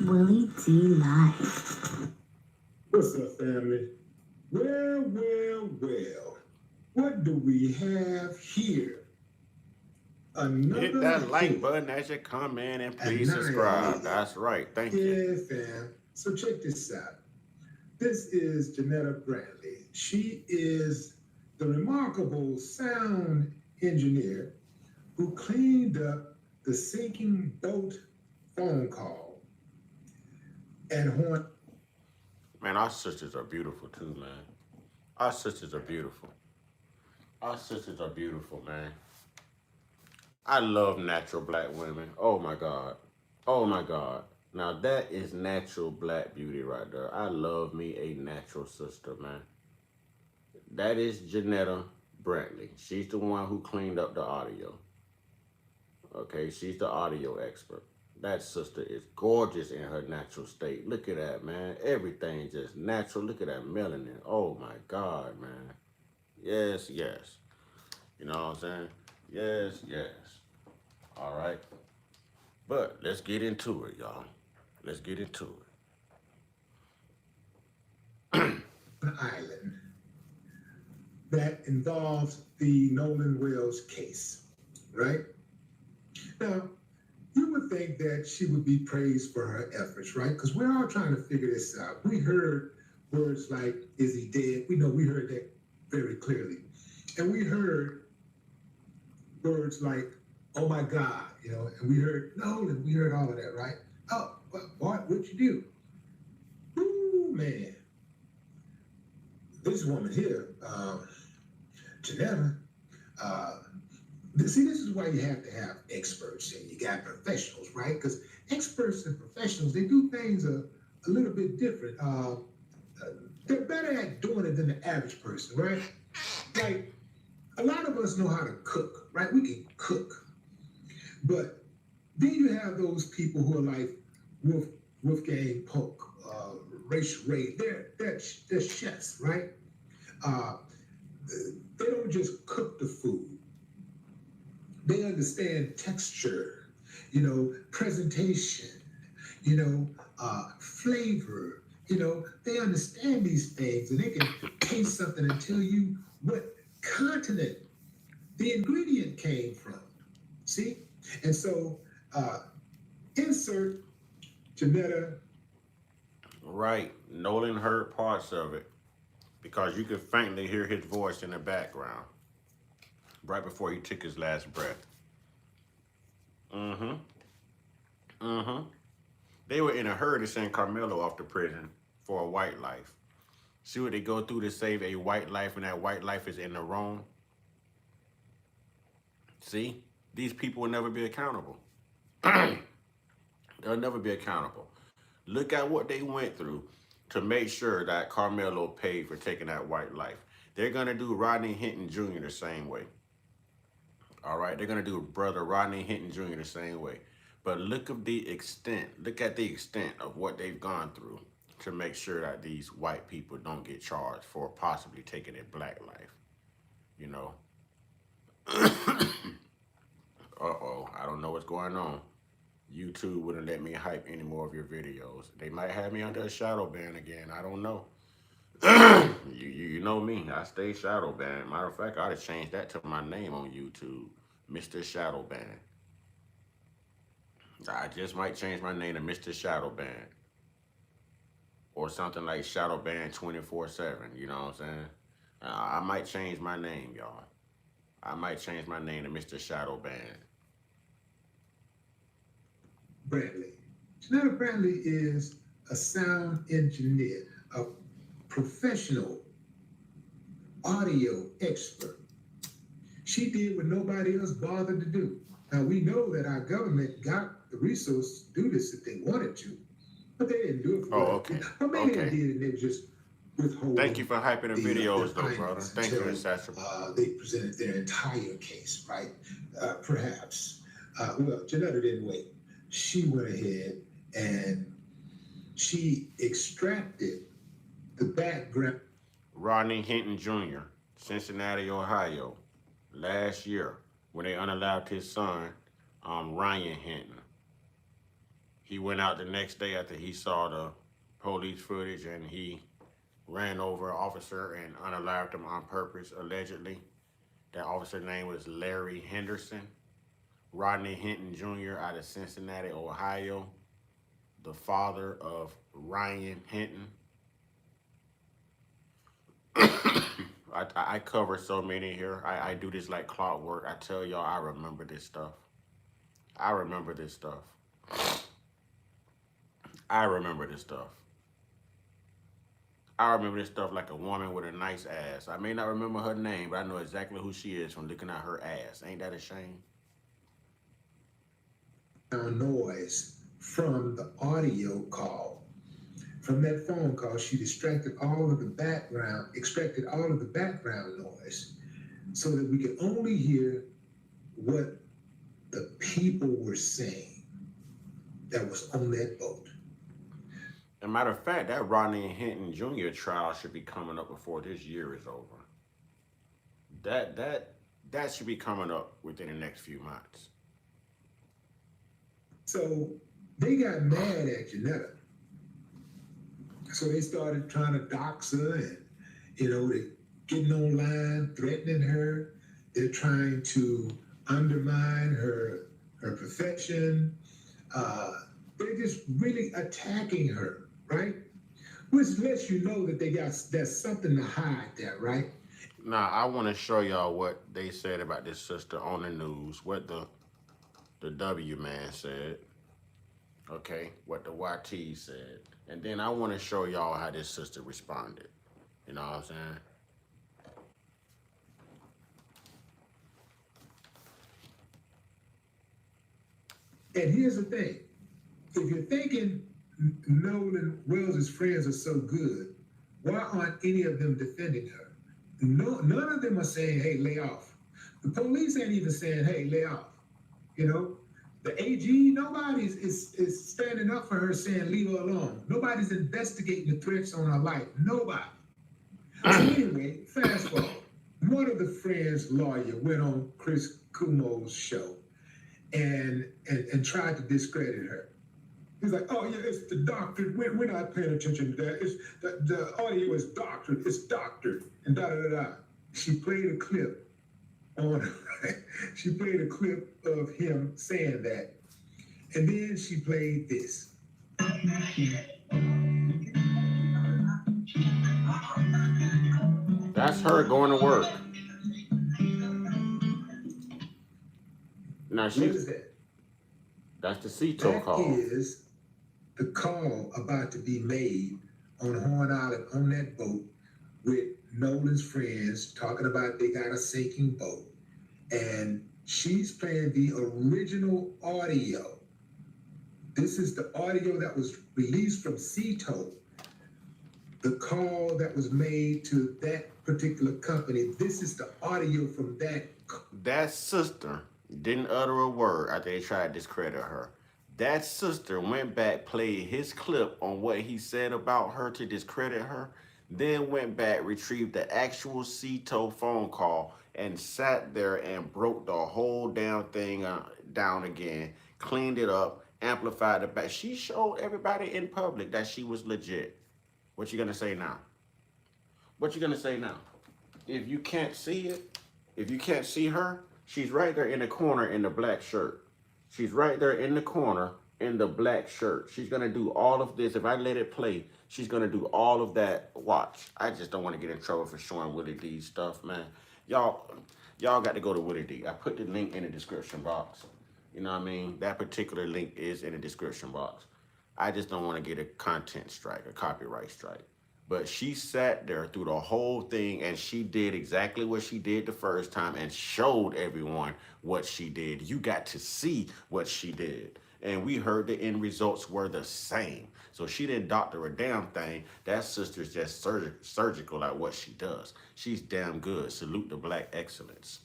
Willie D. Live. What's up, family? Well. What do we have here? Another Hit that like hit. button as you come in and please Annihilated. subscribe. That's right. Thank you. Yeah, fam. So check this out. This is Janetta Bradley. She is the remarkable sound engineer who cleaned up the sinking boat phone call and Horn. Man, our sisters are beautiful too, man. Our sisters are beautiful. Our sisters are beautiful, man. I love natural black women. Oh my God. Oh my God. Now that is natural black beauty right there. I love me a natural sister, man. That is Janetta Brantley. She's the one who cleaned up the audio. Okay, she's the audio expert. That sister is gorgeous in her natural state. Look at that, man. Everything just natural. Look at that melanin. Oh my God, man. Yes. You know what I'm saying? Yes. All right. But let's get into it, y'all. Let's get into it. An island that involves the Nolan Wells case, right? Now, you would think that she would be praised for her efforts, right? Because we're all trying to figure this out. We heard words like, is he dead? We heard that very clearly. And we heard words like, oh my God, and we heard Nolan, we heard all of that, right? Oh, what, what'd you do? Ooh, man. This woman here, Janetta, this is why you have to have experts and you got professionals, right? Because experts and professionals, they do things a little bit different. They're better at doing it than the average person, right? Like, a lot of us know how to cook, right? We can cook. But then you have those people who are like Wolfgang Polk, Rachel Ray. They're chefs, right? They don't just cook the food. They understand texture, presentation, flavor. They understand these things and they can taste something and tell you what continent the ingredient came from. See? And so, insert Janetta. Right. Nolan heard parts of it because you could faintly hear his voice in the background right before he took his last breath. They were in a hurry to send Carmelo off to prison for a white life. See what they go through to save a white life, and that white life is in the wrong. See? These people will never be accountable. They'll never be accountable. Look at what they went through to make sure that Carmelo paid for taking that white life. They're going to do Rodney Hinton Jr. the same way. All right? They're going to do brother Rodney Hinton Jr. the same way. But look at the extent of what they've gone through to make sure that these white people don't get charged for possibly taking a black life. Uh-oh, I don't know what's going on. YouTube wouldn't let me hype any more of your videos. They might have me under a shadow ban again. I don't know. You know me. I stay shadow banned. Matter of fact, I'd have changed that to my name on YouTube, Mr. Shadow Ban. I just might change my name to Mr. Shadow Ban. Or something like Shadow Ban 24/7. You know what I'm saying? I might change my name, y'all. I might change my name to Mr. Shadow Ban. Bradley. Janetta Bradley is a sound engineer, a professional audio expert. She did what nobody else bothered to do. Now, we know that our government got the resources to do this if they wanted to, but they didn't do it for Oh, okay. Or maybe Okay. they did and they were just withholding. Thank you for hyping the videos, the though, brother. findings Thank you, until, Satchel. they presented their entire case, right? Perhaps. Well, Janetta didn't wait. She went ahead and she extracted the background. Rodney Hinton Jr., Cincinnati, Ohio, last year when they unalived his son, Ryan Hinton. He went out the next day after he saw the police footage and he ran over an officer and unalived him on purpose, allegedly. That officer's name was Larry Henderson. Rodney Hinton Jr. out of Cincinnati, Ohio, the father of Ryan Hinton. I cover so many here. I do this like clockwork. I tell y'all I remember this stuff. I remember this stuff. I remember this stuff. I remember this stuff like a woman with a nice ass. I may not remember her name, but I know exactly who she is from looking at her ass. Ain't that a shame? Noise from the audio call. From that phone call, she extracted all of the background noise so that we could only hear what the people were saying that was on that boat. As a matter of fact, that Rodney Hinton Jr. trial should be coming up before this year is over. That should be coming up within the next few months. So they got mad at Janetta. So they started trying to dox her and, they getting online, threatening her. They're trying to undermine her profession. They're just really attacking her, right? Which lets you know that there's something to hide there, right? Now, I want to show y'all what they said about this sister on the news, what the W man said, okay, what the YT said. And then I want to show y'all how this sister responded. You know what I'm saying? And here's the thing. If you're thinking Nolan Wells' friends are so good, why aren't any of them defending her? No, none of them are saying, hey, lay off. The police ain't even saying, hey, lay off. The AG, nobody is standing up for her saying, leave her alone. Nobody's investigating the threats on her life. Nobody. So anyway, fast forward. One of the friends' lawyer went on Chris Cuomo's show and tried to discredit her. He's like, oh yeah, it's the doctor. We're not paying attention to that. It's the audio is doctored. It's doctored. And da-da-da-da. She played a clip she played a clip of him saying that. And then she played this. That's her going to work. Now What is that? That's the CETO call. That is the call about to be made on Horn Island on that boat with Nolan's friends talking about they got a sinking boat. And she's playing the original audio. This is the audio that was released from CETO, the call that was made to that particular company. This is the audio from that. That sister didn't utter a word after they tried to discredit her. That sister went back, played his clip on what he said about her to discredit her, then went back, retrieved the actual CETO phone call, and sat there and broke the whole damn thing down again, cleaned it up, amplified the back. She showed everybody in public that she was legit. What you gonna say now? What you gonna say now? If you can't see it, if you can't see her, she's right there in the corner in the black shirt. She's right there in the corner in the black shirt. She's gonna do all of this. If I let it play, she's gonna do all of that. Watch. I just don't want to get in trouble for showing Willie D stuff, man. Y'all got to go to Willie D. I put the link in the description box. You know what I mean? That particular link is in the description box. I just don't want to get a content strike, a copyright strike. But she sat there through the whole thing and she did exactly what she did the first time and showed everyone what she did. You got to see what she did. and we heard the end results were the same. So she didn't doctor a damn thing. That sister's just surgical at what she does. She's damn good. Salute the black excellence.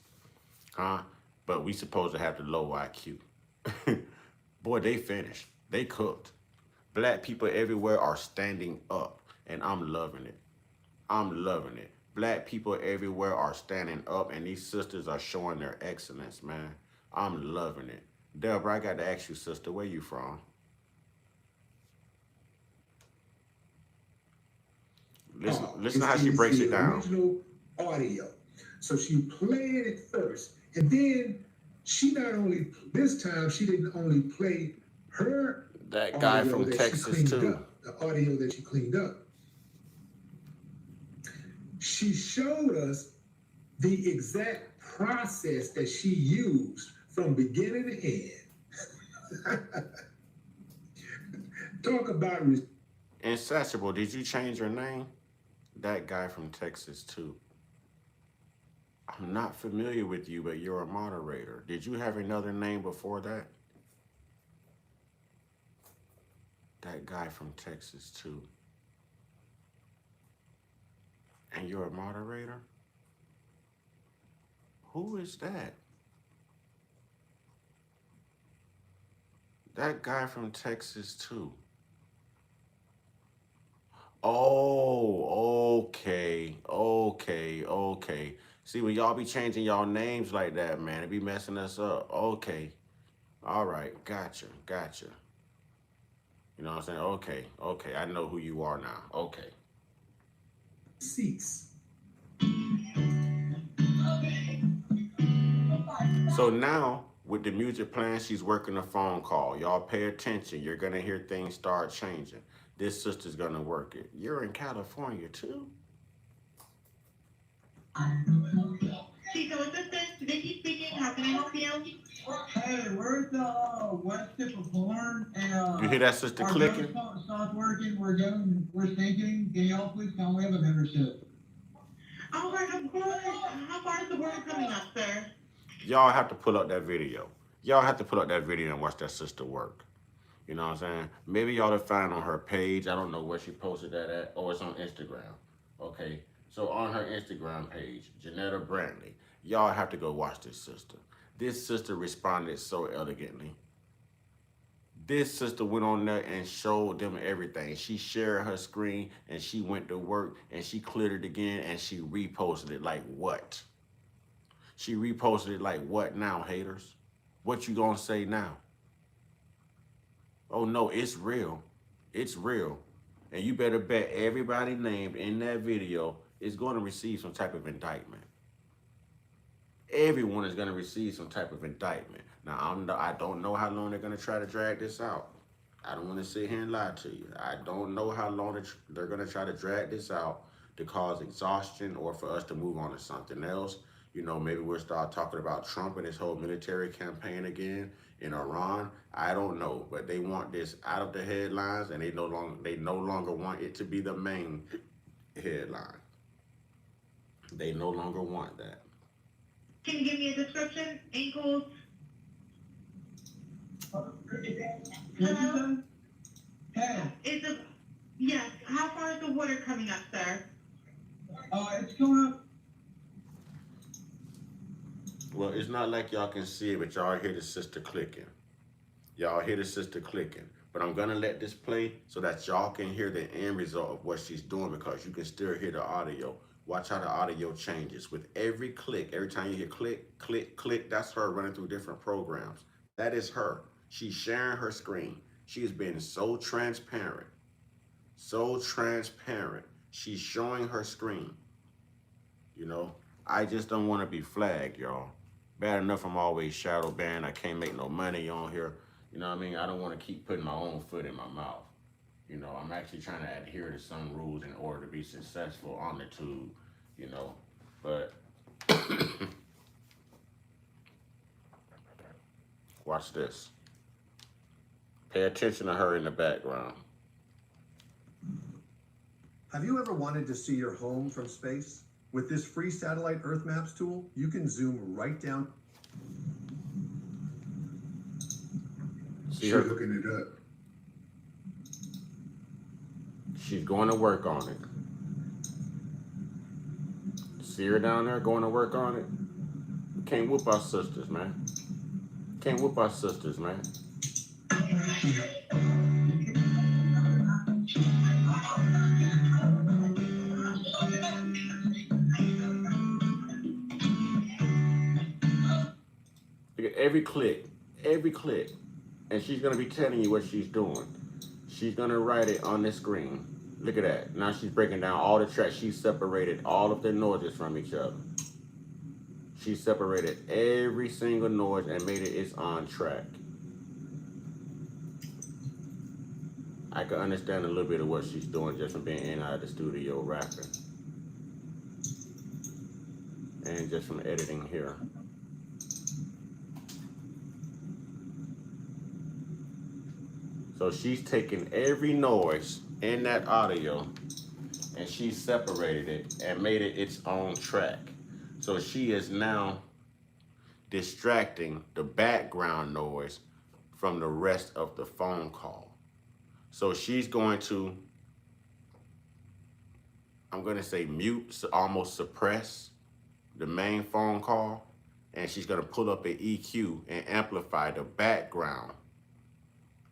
Huh? But we supposed to have the low IQ. Boy, they finished. They cooked. Black people everywhere are standing up, and I'm loving it. I'm loving it. Black people everywhere are standing up, and these sisters are showing their excellence, man. I'm loving it. Deborah, I got to ask you, sister, where you from? Listen to how she breaks it down. Original audio. So she played it first, and then she not only this time she didn't only play her that guy audio from that Texas she cleaned too. Up, the audio that she cleaned up. She showed us the exact process that she used from beginning to end. Talk about Insatiable, did you change your name? That guy from Texas too. I'm not familiar with you, but you're a moderator. Did you have another name before that? That guy from Texas too. And you're a moderator? Who is that? That guy from Texas too. Oh, okay. See, when y'all be changing y'all names like that, man, it be messing us up. Okay. All right. Gotcha. You know what I'm saying? Okay. I know who you are now. Okay. Cease. So now, with the music playing, she's working a phone call. Y'all pay attention. You're going to hear things start changing. This sister's going to work it. You're in California, too? Chico Assistant, Vicky speaking. How can I help you? Hey, where's the West tip of horn? And You hear that sister our clicking? bill stopped working. We're thinking. Can y'all please tell me we have a membership? All right, of course. How far is the water coming up, sir? Y'all have to pull up that video. Y'all have to pull up that video and watch that sister work. You know what I'm saying? Maybe y'all will find on her page. I don't know where she posted that at. Oh, it's on Instagram. Okay. So on her Instagram page, Janetta Brantley, y'all have to go watch this sister. This sister responded so elegantly. This sister went on there and showed them everything. She shared her screen and she went to work and she cleared it again and she reposted it like what? She reposted it like what now, haters? What you gonna say now? Oh no, it's real. It's real. And you better bet everybody named in that video is going to receive some type of indictment. Everyone is going to receive some type of indictment. Now, I don't know how long they're going to try to drag this out. I don't want to sit here and lie to you. I don't know how long they're going to try to drag this out to cause exhaustion or for us to move on to something else. You know, maybe we'll start talking about Trump and his whole military campaign again in Iran. I don't know, but they want this out of the headlines, and they no longer want it to be the main headline. They no longer want that. Can you give me a description? Ankles? Hello? Hey. Yes. How far is the water coming up, sir? It's coming up. Well, it's not like y'all can see it, but y'all hear the sister clicking. Y'all hear the sister clicking. But I'm going to let this play so that y'all can hear the end result of what she's doing, because you can still hear the audio. Watch how the audio changes. With every click, every time you hear click, click, click, that's her running through different programs. That is her. She's sharing her screen. She is being so transparent. So transparent. She's showing her screen. You know, I just don't want to be flagged, y'all. Bad enough I'm always shadow banned. I can't make no money on here. You know what I mean? I don't want to keep putting my own foot in my mouth. You know, I'm actually trying to adhere to some rules in order to be successful on the tube, you know. But watch this. Pay attention to her in the background. Have you ever wanted to see your home from space? With this free satellite Earth Maps tool, you can zoom right down. See She's her? looking it up. She's going to work on it. See her down there going to work on it? Can't whoop our sisters, man. Can't whoop our sisters, man. Look at every click, and she's gonna be telling you what she's doing. She's gonna write it on the screen. Look at that. Now she's breaking down all the tracks. She separated all of the noises from each other. She separated every single noise and made it its own track. I can understand a little bit of what she's doing just from being in and out of the studio rapping. And just from editing here. So she's taken every noise in that audio and she separated it and made it its own track. So she is now distracting the background noise from the rest of the phone call. So she's going to, I'm going to say mute, so almost suppress the main phone call, and she's going to pull up an EQ and amplify the background.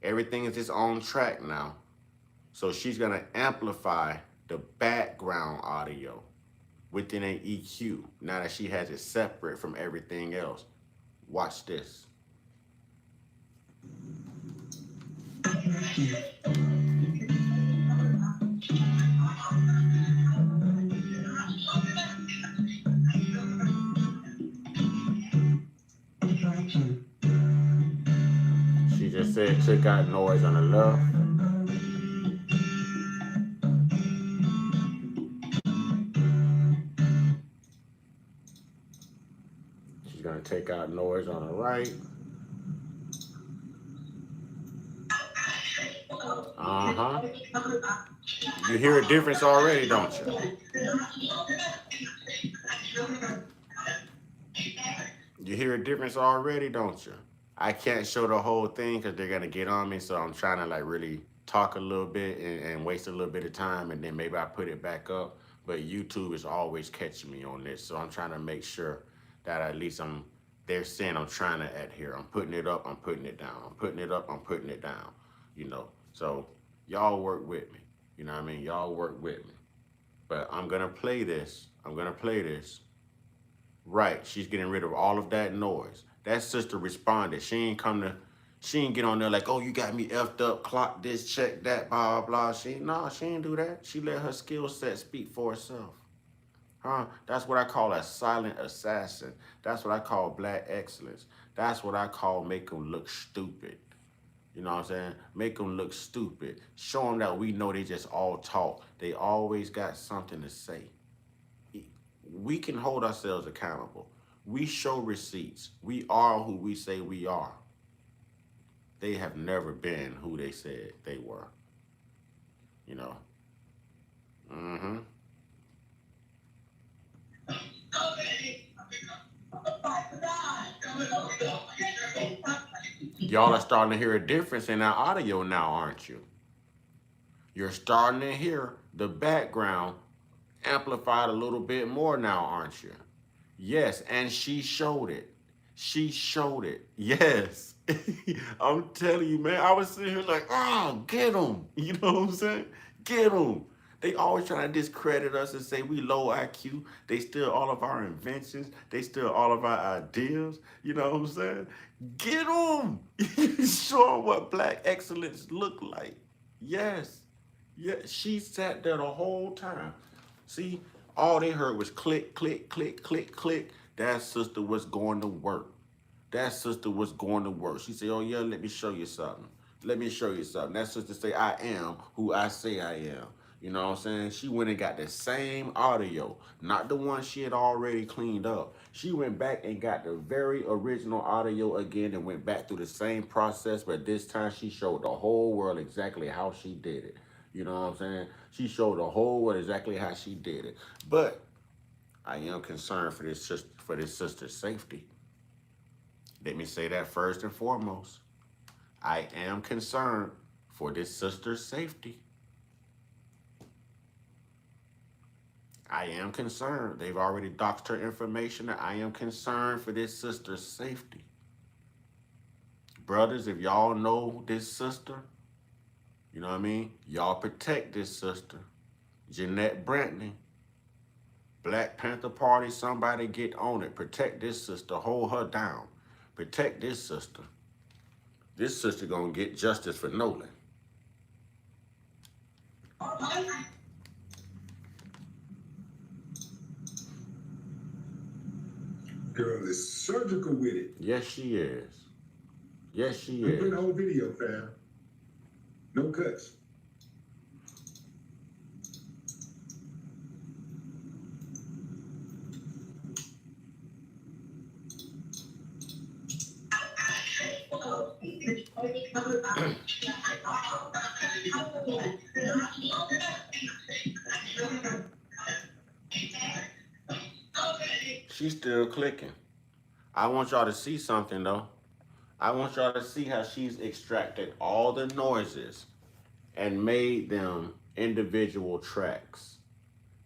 Everything is its own track now. So she's going to amplify the background audio within an EQ now that she has it separate from everything else. Watch this. She just said took out noise on the left. She's gonna take out noise on the right. Uh-huh. You hear a difference already, don't you? You hear a difference already, don't you? I can't show the whole thing because they're gonna get on me, so I'm trying to like really talk a little bit and waste a little bit of time, and then maybe I put it back up. But YouTube is always catching me on this, so I'm trying to make sure that at least they're saying I'm trying to adhere. I'm putting it up, I'm putting it down. I'm putting it up, I'm putting it down. You know, so y'all work with me. You know what I mean? Y'all work with me. But I'm gonna play this. Right, she's getting rid of all of that noise. That sister responded. She ain't get on there like, oh, you got me effed up, clock this, check that, blah, blah. She ain't do that. She let her skill set speak for herself. That's what I call a silent assassin. That's what I call black excellence. That's what I call make them look stupid. You know what I'm saying? Make them look stupid. Show them that we know they just all talk. They always got something to say. We can hold ourselves accountable. We show receipts. We are who we say we are. They have never been who they said they were. You know? Mm-hmm. Y'all are starting to hear a difference in our audio now, aren't you? You're starting to hear the background amplified a little bit more now, aren't you? Yes, and she showed it. She showed it. Yes. I'm telling you, man, I was sitting here like, oh, get them. You know what I'm saying? Get them. They always trying to discredit us and say we low IQ. They steal all of our inventions. They steal all of our ideas. You know what I'm saying? Get them. Show them what black excellence look like. Yes. Yeah, she sat there the whole time. See, all they heard was click, click, click, click, click. That sister was going to work. That sister was going to work. She said, oh, yeah, let me show you something. Let me show you something. That sister say, I am who I say I am. You know what I'm saying? She went and got the same audio, not the one she had already cleaned up. She went back and got the very original audio again and went back through the same process, but this time she showed the whole world exactly how she did it. You know what I'm saying? She showed the whole world exactly how she did it. But I am concerned for this sister's safety. Let me say that first and foremost. I am concerned for this sister's safety. I am concerned. They've already doxed her information. I am concerned for this sister's safety. Brothers, if y'all know this sister, you know what I mean? Y'all protect this sister. Jeanette Brantley, Black Panther Party, somebody get on it. Protect this sister. Hold her down. Protect this sister. This sister gonna get justice for Nolan. Girl is surgical with it. Yes, she is. Yes, she We put is. the whole video, fam. No cuts. She's still clicking. I want y'all to see something though. I want y'all to see how she's extracted all the noises and made them individual tracks.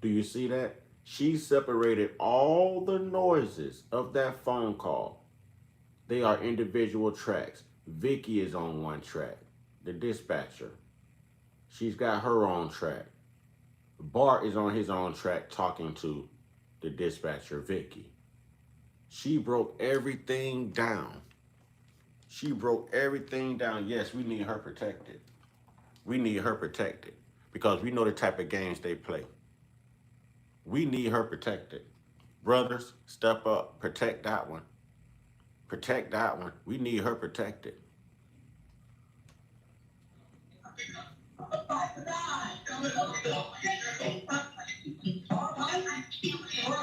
Do you see that? She separated all the noises of that phone call. They are individual tracks. Vicky is on one track, the dispatcher. She's got her own track. Bart is on his own track talking to the dispatcher, Vicky. She broke everything down. She broke everything down. Yes, we need her protected. We need her protected because we know the type of games they play. We need her protected. Brothers, step up. Protect that one. Protect that one. We need her protected.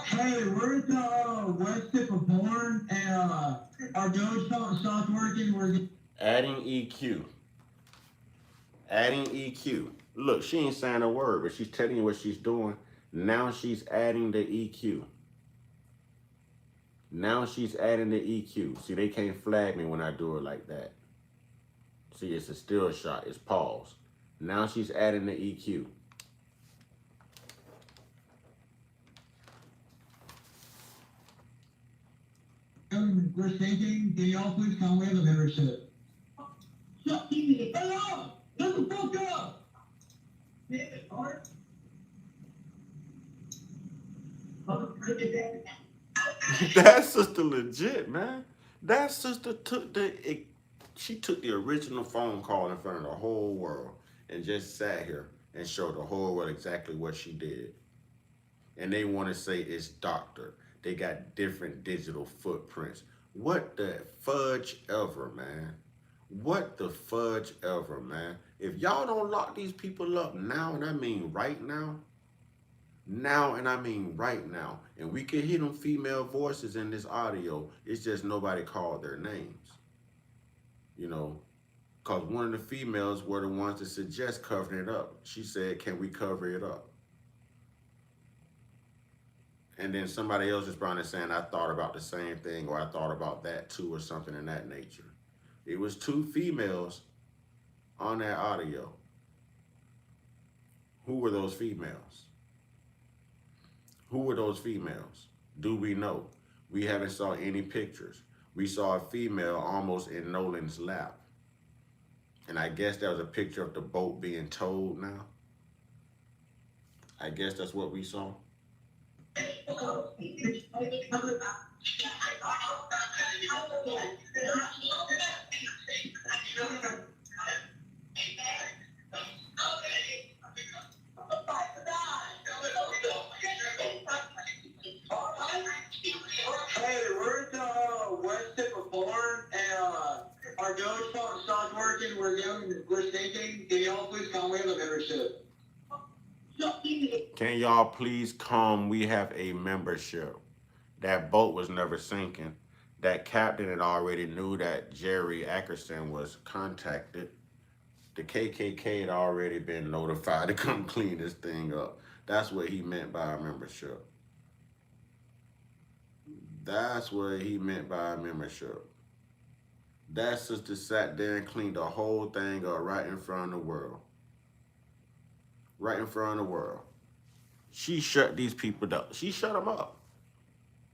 Hey, we're at the West Tip of Porn, and our Doge stopped working. We're Adding EQ. Adding EQ. Look, she ain't saying a word, but she's telling you what she's doing. Now she's adding the EQ. Now she's adding the EQ. See, they can't flag me when I do it like that. See, it's a still shot. It's pause. Now she's adding the EQ. we're thinking, can y'all please come? We have a membership. Hello! Let the fuck up! That sister legit, man. That sister took she took the original phone call in front of the whole world and just sat here and showed the whole world exactly what she did. And they want to say it's doctored. They got different digital footprints. What the fudge ever, man? What the fudge ever, man? If y'all don't lock these people up now, and I mean right now, and I mean right now, and we can hear them female voices in this audio, it's just nobody called their names. You know, because one of the females were the ones that suggest covering it up. She said, can we cover it up? And then somebody else responded saying, I thought about the same thing, or I thought about that too, or something in that nature. It was two females on that audio. Who were those females? Who were those females? Do we know? We haven't saw any pictures. We saw a female almost in Nolan's lap. And I guess that was a picture of the boat being towed now. I guess that's what we saw. Hey, we're at the West Tip of Porn, and our Doge stopped working. We're thinking, can y'all please come? We have a membership. Can y'all please come? We have a membership. That boat was never sinking. That captain had already knew that Jerry Ackerson was contacted. The KKK had already been notified to come clean this thing up. That's what he meant by a membership. That's what he meant by a membership. That sister sat there and cleaned the whole thing up right in front of the world. Right in front of the world. She shut these people down. She shut them up.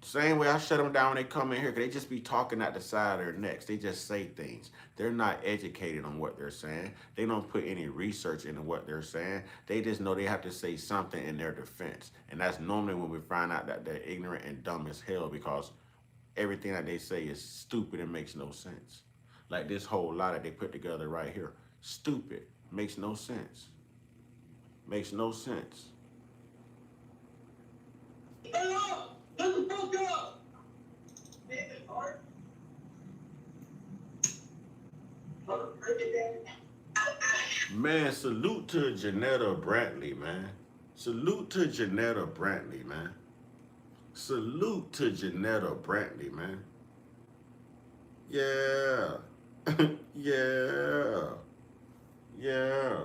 Same way I shut them down when they come in here, 'cause they just be talking at the side of their necks. They just say things. They're not educated on what they're saying. They don't put any research into what they're saying. They just know they have to say something in their defense. And that's normally when we find out that they're ignorant and dumb as hell, because everything that they say is stupid and makes no sense. Like this whole lie that they put together right here. Stupid. Makes no sense. Makes no sense. Hey, up! Shut the fuck up! Man, it's hard. Man, salute to Janetta Brantley, man. Salute to Janetta Brantley, man. Salute to Janetta Brantley, man. Yeah. Yeah. Yeah.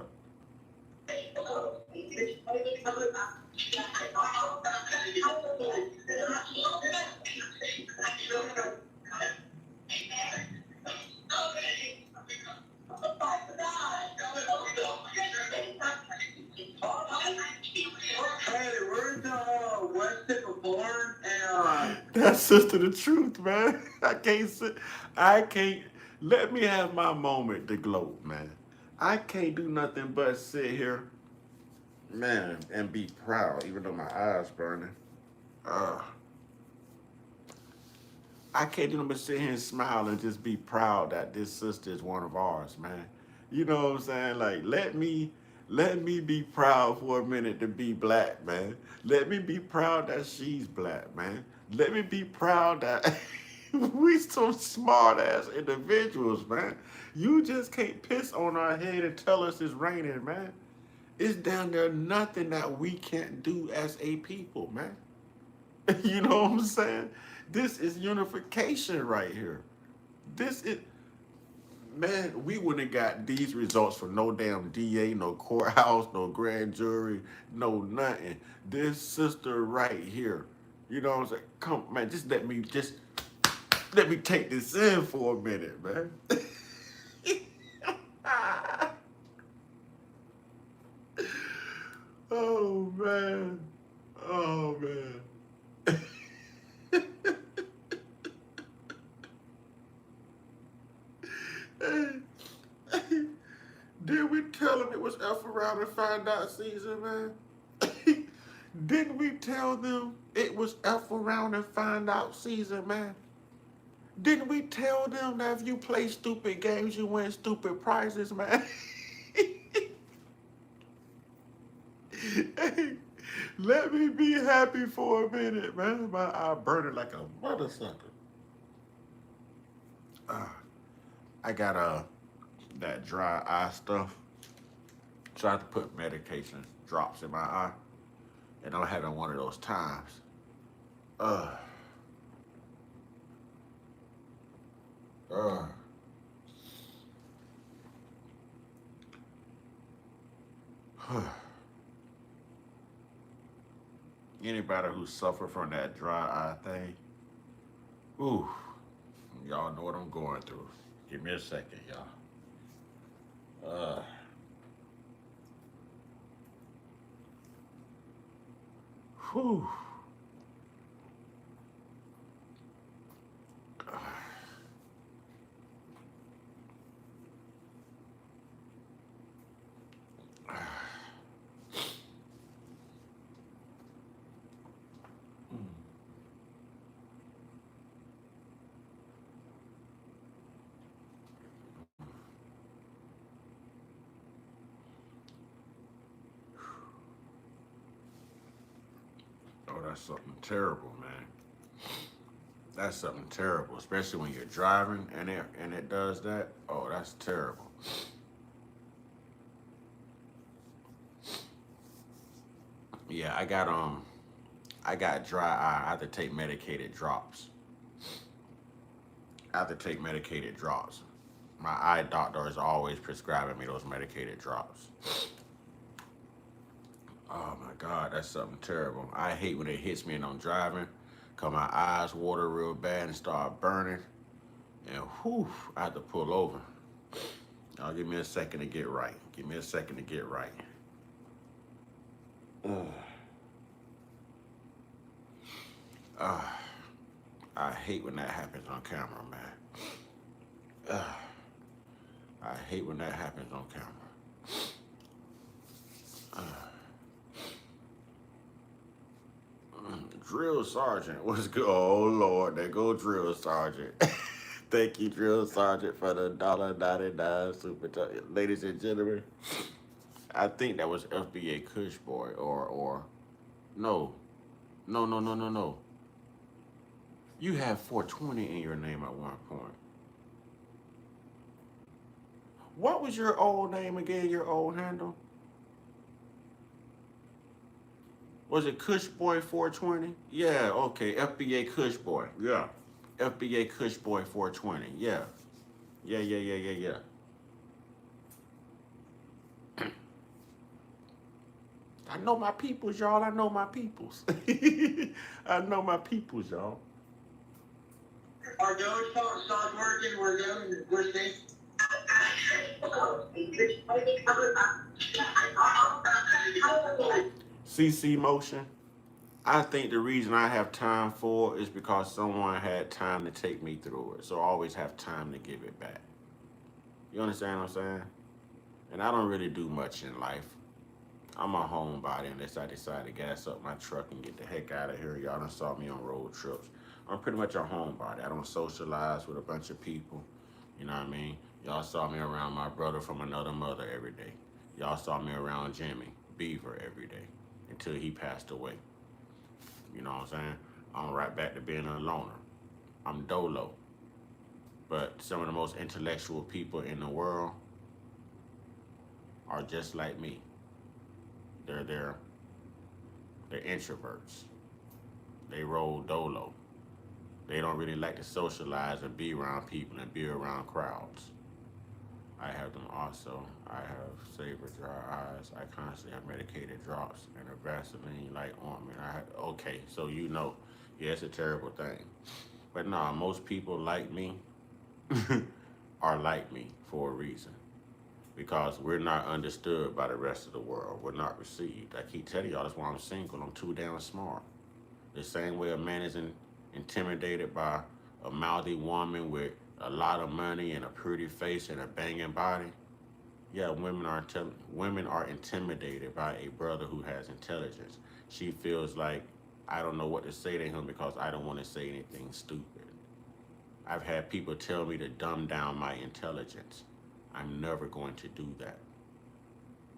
Hey, where's West Tip of Porn That's sister the truth, man. I can't let me have my moment to gloat, man. I can't do nothing but sit here, man, and be proud, even though my eyes burning. Uh, I can't do nothing but sit here and smile and just be proud that this sister is one of ours, man. You know what I'm saying? Like, let me be proud for a minute to be black, man. Let me be proud that she's black, man. Let me be proud that we some smart ass individuals, man. You just can't piss on our head and tell us it's raining, man. It's down there nothing that we can't do as a people, man. You know what I'm saying? This is unification right here. This is, man, we wouldn't have got these results from no damn DA, no courthouse, no grand jury, no nothing. This sister right here. You know what I'm saying? Come, man, just let me take this in for a minute, man. Oh man. Oh man. Did we tell them it was F around and find out season, man? Didn't we tell them it was F around and find out season, man? Didn't we tell them that if you play stupid games, you win stupid prizes, man? Hey, let me be happy for a minute, man. My eye burning like a mother sucker. I got that dry eye stuff. So I have to put medication drops in my eye. And I'm having one of those times. Uh. Anybody who suffer from that dry eye thing, ooh, y'all know what I'm going through. Give me a second, y'all. Whew. Oh, that's something terrible, man. That's something terrible, especially when you're driving and it does that. Oh, that's terrible. Yeah, I got dry eye. I have to take medicated drops. I have to take medicated drops. My eye doctor is always prescribing me those medicated drops. Oh my God, that's something terrible. I hate when it hits me and I'm driving, cause my eyes water real bad and start burning. And whew, I had to pull over. Y'all give me a second to get right. Give me a second to get right. I hate when that happens on camera, man. I hate when that happens on camera. Drill Sergeant, what's good? Oh Lord, there go Drill Sergeant. Thank you, Drill Sergeant, for the $1.99 super chat. Ladies and gentlemen, I think that was FBA Kush Boy or no. You had 420 in your name at one point. What was your old name again, your old handle? Was it Kush Boy 420? Yeah, okay, FBA Kush Boy, yeah. FBA Kush Boy 420, yeah. Yeah. I know my peoples, y'all. I know my peoples. I know my peoples, y'all. Our Doge phone stopped working. We're staying. CC Motion. I think the reason I have time for it is because someone had time to take me through it. So I always have time to give it back. You understand what I'm saying? And I don't really do much in life. I'm a homebody unless I decide to gas up my truck and get the heck out of here. Y'all done saw me on road trips. I'm pretty much a homebody. I don't socialize with a bunch of people. You know what I mean? Y'all saw me around my brother from another mother every day. Y'all saw me around Jimmy Beaver every day until he passed away. You know what I'm saying? I'm right back to being a loner. I'm dolo. But some of the most intellectual people in the world are just like me. They're introverts. They roll dolo. They don't really like to socialize and be around people and be around crowds. I have them also. I have saber dry eyes. I constantly have medicated drops and a Vaseline like ointment. Okay, so you know, yeah, it's a terrible thing. But nah, most people like me are like me for a reason. Because we're not understood by the rest of the world. We're not received. I keep telling y'all, that's why I'm single. I'm too damn smart. The same way a man is intimidated by a mouthy woman with a lot of money and a pretty face and a banging body. Yeah, women are intimidated by a brother who has intelligence. She feels like I don't know what to say to him because I don't want to say anything stupid. I've had people tell me to dumb down my intelligence. I'm never going to do that.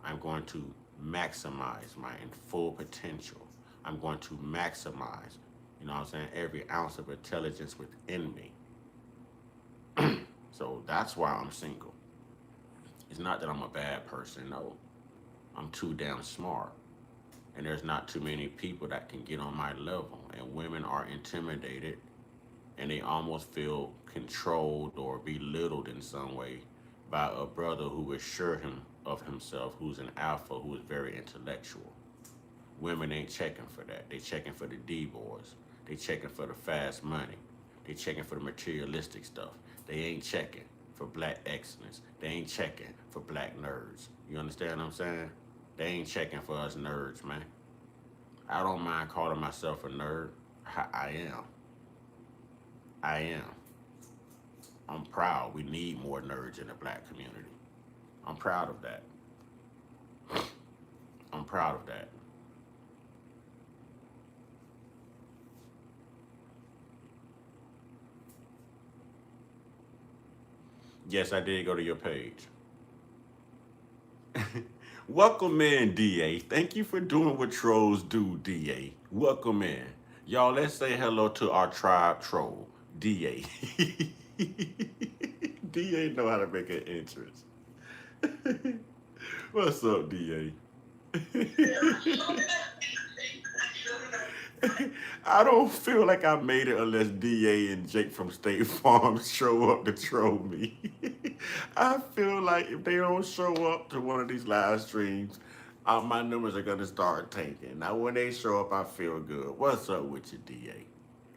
I'm going to maximize my full potential. I'm going to maximize, you know what I'm saying, every ounce of intelligence within me. So that's why I'm single. It's not that I'm a bad person, no. I'm too damn smart. And there's not too many people that can get on my level. And women are intimidated and they almost feel controlled or belittled in some way by a brother who is sure of himself, who's an alpha, who is very intellectual. Women ain't checking for that. They checking for the D-boys. They checking for the fast money. They checking for the materialistic stuff. They ain't checking for black excellence. They ain't checking for black nerds. You understand what I'm saying? They ain't checking for us nerds, man. I don't mind calling myself a nerd. I am. I'm proud. We need more nerds in the black community. I'm proud of that. I'm proud of that. Yes, I did go to your page. Welcome in, DA. Thank you for doing what trolls do, DA. Welcome in. Y'all, let's say hello to our tribe troll, DA. DA know how to make an entrance. What's up, DA? I don't feel like I made it unless DA and Jake from State Farm show up to troll me. I feel like if they don't show up to one of these live streams, my numbers are gonna start tanking. Now when they show up, I feel good. What's up with you, DA?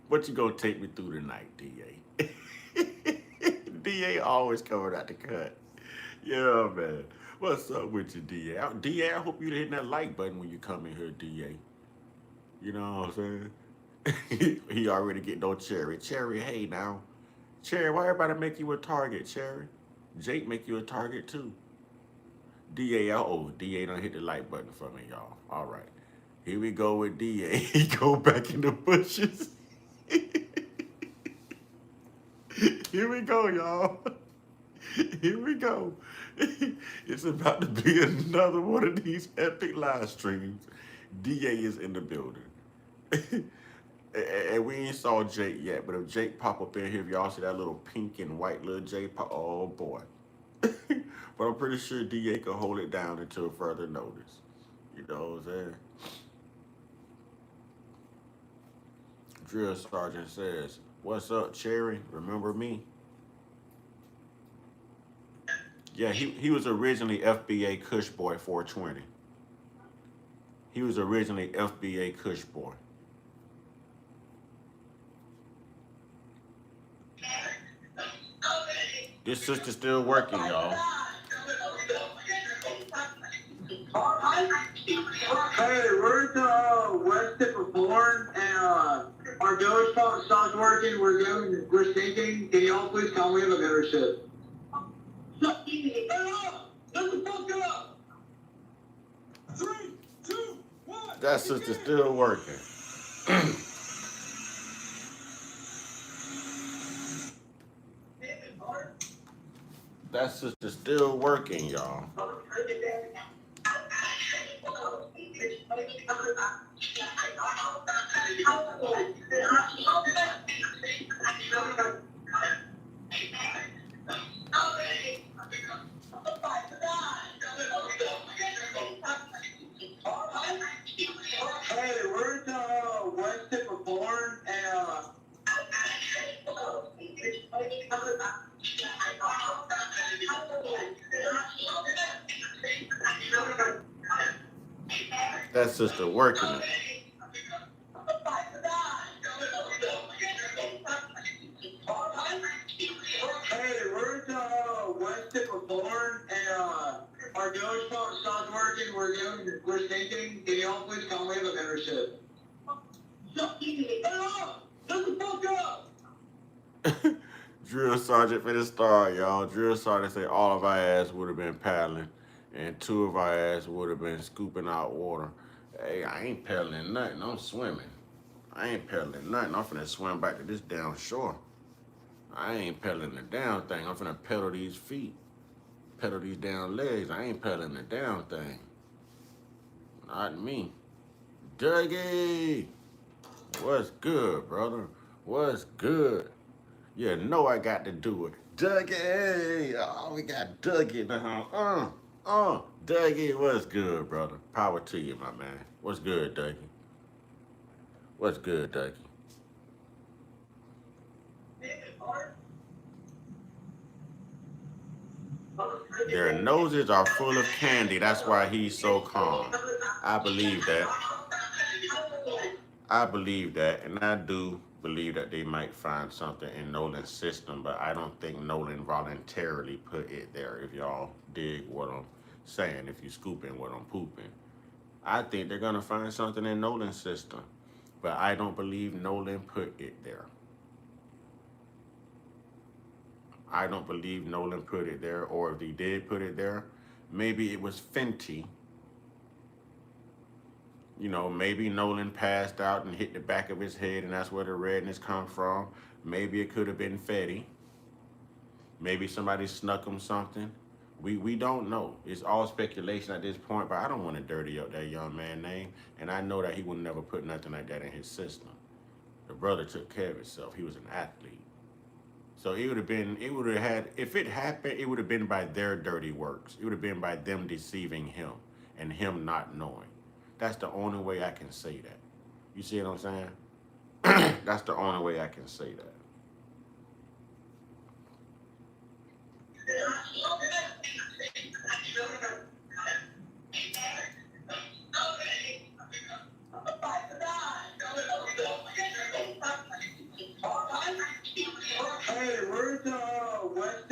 What you gonna take me through tonight, DA? DA always coming out the cut. Yeah, man. What's up with you, DA? DA, I hope you hitting that like button when you come in here, DA. You know what I'm saying? He already getting no Cherry. Cherry, hey now. Cherry, why everybody make you a target, Cherry? Jake make you a target too. DA, DA done hit the like button for me, y'all. All right. Here we go with DA. He go back in the bushes. Here we go, y'all. Here we go. It's about to be another one of these epic live streams. DA is in the building. And we ain't saw Jake yet, but if Jake pop up in here, if y'all see that little pink and white little Jake pop, oh boy. But I'm pretty sure DA can hold it down until further notice. You know what I'm saying? Drill Sergeant says, "What's up, Cherry? Remember me?" Yeah, he was originally FBA Kush Boy 420. He was originally FBA Kush Boy. This sister's still working, y'all. Hey, we're at the West Tip of Bourne, and our Doge pump stopped working. We're sinking. Can y'all please call me in the membership? Shut the fuck up! 3, 2, 1. That sister's still working. That sister's still working, y'all. Hey, we're at the West Tip of Bourne, and That sister working it. hey, we're at the West Tip of Bourne, and our Doge pump stopped working. We're sinking. Can y'all please call me in the membership? Shut the fuck up! Drill Sergeant for the star, y'all. Drill Sergeant say all of our ass would have been paddling, and 2 of our ass would have been scooping out water. Hey, I ain't paddling nothing. I'm swimming. I ain't paddling nothing. I'm finna swim back to this down shore. I ain't pedaling the down thing. I'm finna pedal these feet. Pedal these down legs. I ain't pedaling the down thing. Not me. Dougie! What's good, brother? What's good? You know I got to do it. Dougie! Oh, we got Dougie now. Dougie, what's good, brother? Power to you, my man. What's good, Dougie? What's good, Dougie? Their noses are full of candy. That's why he's so calm. I believe that. I believe that, and I do believe that they might find something in Nolan's system, but I don't think Nolan voluntarily put it there, if y'all dig what I'm saying, if you scooping what I'm pooping. I think they're gonna find something in Nolan's system, but I don't believe Nolan put it there. I don't believe Nolan put it there, or if he did put it there, maybe it was Fenty. You know, maybe Nolan passed out and hit the back of his head, and that's where the redness come from. Maybe it could have been Fetty. Maybe somebody snuck him something. We don't know. It's all speculation at this point, but I don't want to dirty up that young man's name, and I know that he would never put nothing like that in his system. The brother took care of himself. He was an athlete. So it would have had, if it happened, it would have been by their dirty works. It would have been by them deceiving him and him not knowing. That's the only way I can say that. You see what I'm saying? That's the only way I can say that. Hey, we're at the West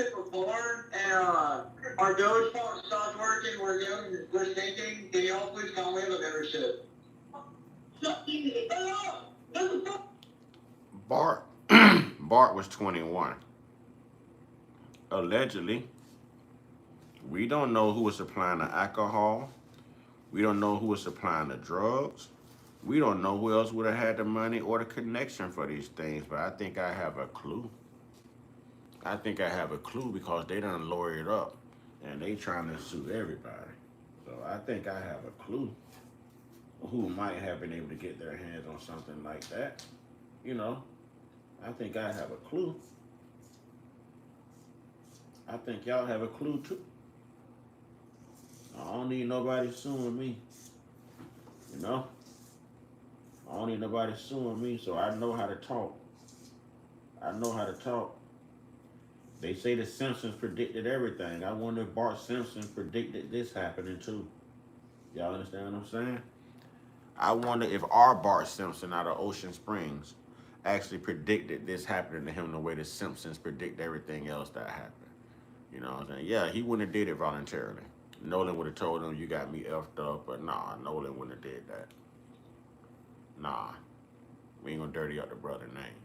our Doge phone stopped working. We're thinking, can y'all please call me a membership? Bart, Bart was 21. Allegedly, we don't know who was supplying the alcohol. We don't know who was supplying the drugs. We don't know who else would have had the money or the connection for these things, but I think I have a clue. I think I have a clue because they done lawyered up and they trying to sue everybody. So I think I have a clue who might have been able to get their hands on something like that. You know, I think I have a clue. I think y'all have a clue too. I don't need nobody suing me. You know? I don't need nobody suing me, so I know how to talk. I know how to talk. They say the Simpsons predicted everything. I wonder if Bart Simpson predicted this happening too. Y'all understand what I'm saying? I wonder if our Bart Simpson out of Ocean Springs actually predicted this happening to him the way the Simpsons predict everything else that happened. You know what I'm saying? Yeah, he wouldn't have did it voluntarily. Nolan would have told him, you got me effed up, but nah, Nolan wouldn't have did that. Nah, we ain't gonna dirty up the brother name.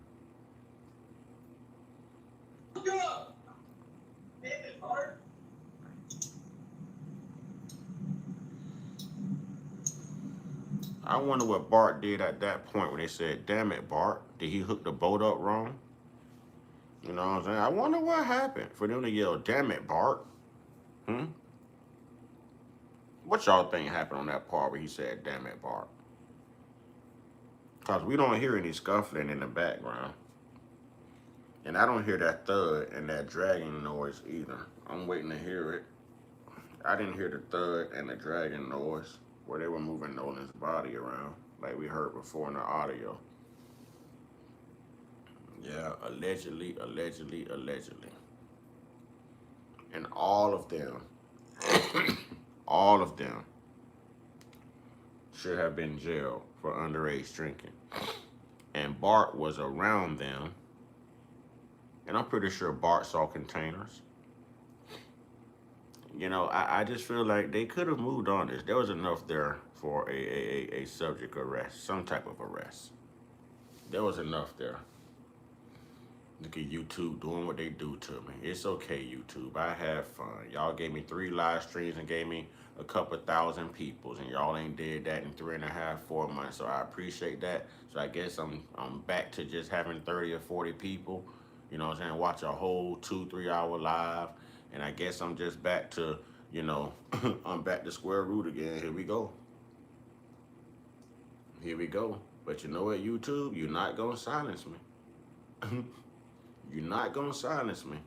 I wonder what Bart did at that point when they said, damn it, Bart, did he hook the boat up wrong? You know what I'm saying? I wonder what happened for them to yell, damn it, Bart. What y'all think happened on that part where he said, damn it, Bart? Because we don't hear any scuffling in the background. And I don't hear that thud and that dragging noise either. I'm waiting to hear it. I didn't hear the thud and the dragging noise where they were moving Nolan's body around like we heard before in the audio. Yeah, allegedly. And all of them should have been jailed for underage drinking. And Bart was around them. And I'm pretty sure Bart saw containers. You know, I just feel like they could have moved on this. There was enough there for a subject arrest, some type of arrest. There was enough there. Look at YouTube doing what they do to me. It's okay, YouTube. I have fun. Y'all gave me 3 live streams and gave me a couple thousand people, and y'all ain't did that in 3.5, 4 months. So I appreciate that. So I guess I'm back to just having 30 or 40 people, you know what I'm saying, watch a whole 2-3 hour live. And I guess I'm just back to, you know, I'm back to square root again. Here we go. Here we go. But you know what, YouTube? You're not gonna silence me. You're not gonna silence me.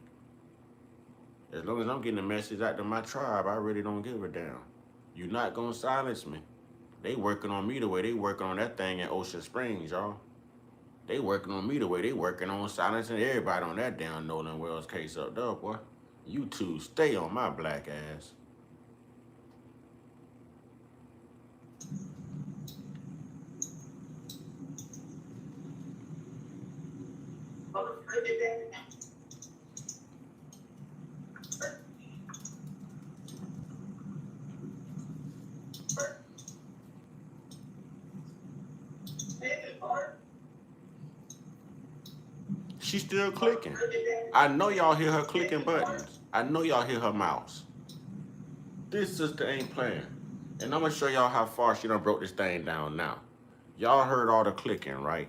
As long as I'm getting a message out to my tribe, I really don't give a damn. You're not gonna silence me. They working on me the way they working on that thing in Ocean Springs, y'all. They working on me the way they working on silencing everybody on that damn Nolan Wells case up there, boy. You two stay on my black ass. She's still clicking. I know y'all hear her clicking buttons. I know y'all hear her mouse. This sister ain't playing. And I'm gonna show y'all how far she done broke this thing down now. Y'all heard all the clicking, right?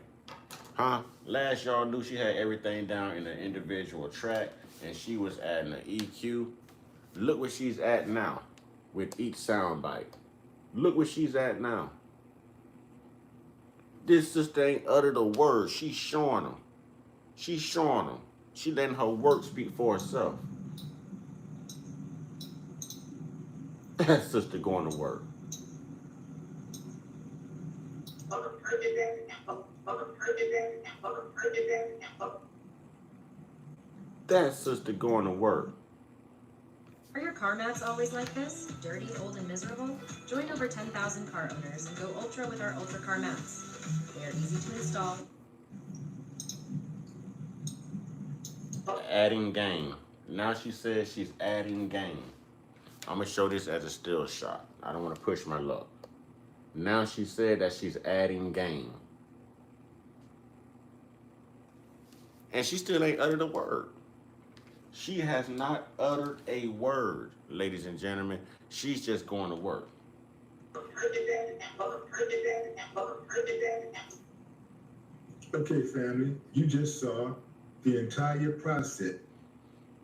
Huh? Last y'all knew she had everything down in an individual track and she was adding an EQ. Look where she's at now with each sound bite. Look where she's at now. This sister ain't uttered a word. She's showing them. She's showing them. She letting her work speak for herself. That sister going to work. That sister going to work. Are your car mats always like this? Dirty, old, and miserable? Join over 10,000 car owners and go ultra with our Ultra Car mats. They are easy to install. Adding game. Now she says she's adding game. I'm gonna show this as a still shot. I don't want to push my luck. Now she said that she's adding game. And she still ain't uttered a word. She has not uttered a word, ladies and gentlemen. She's just going to work. Okay, family, you just saw the entire process.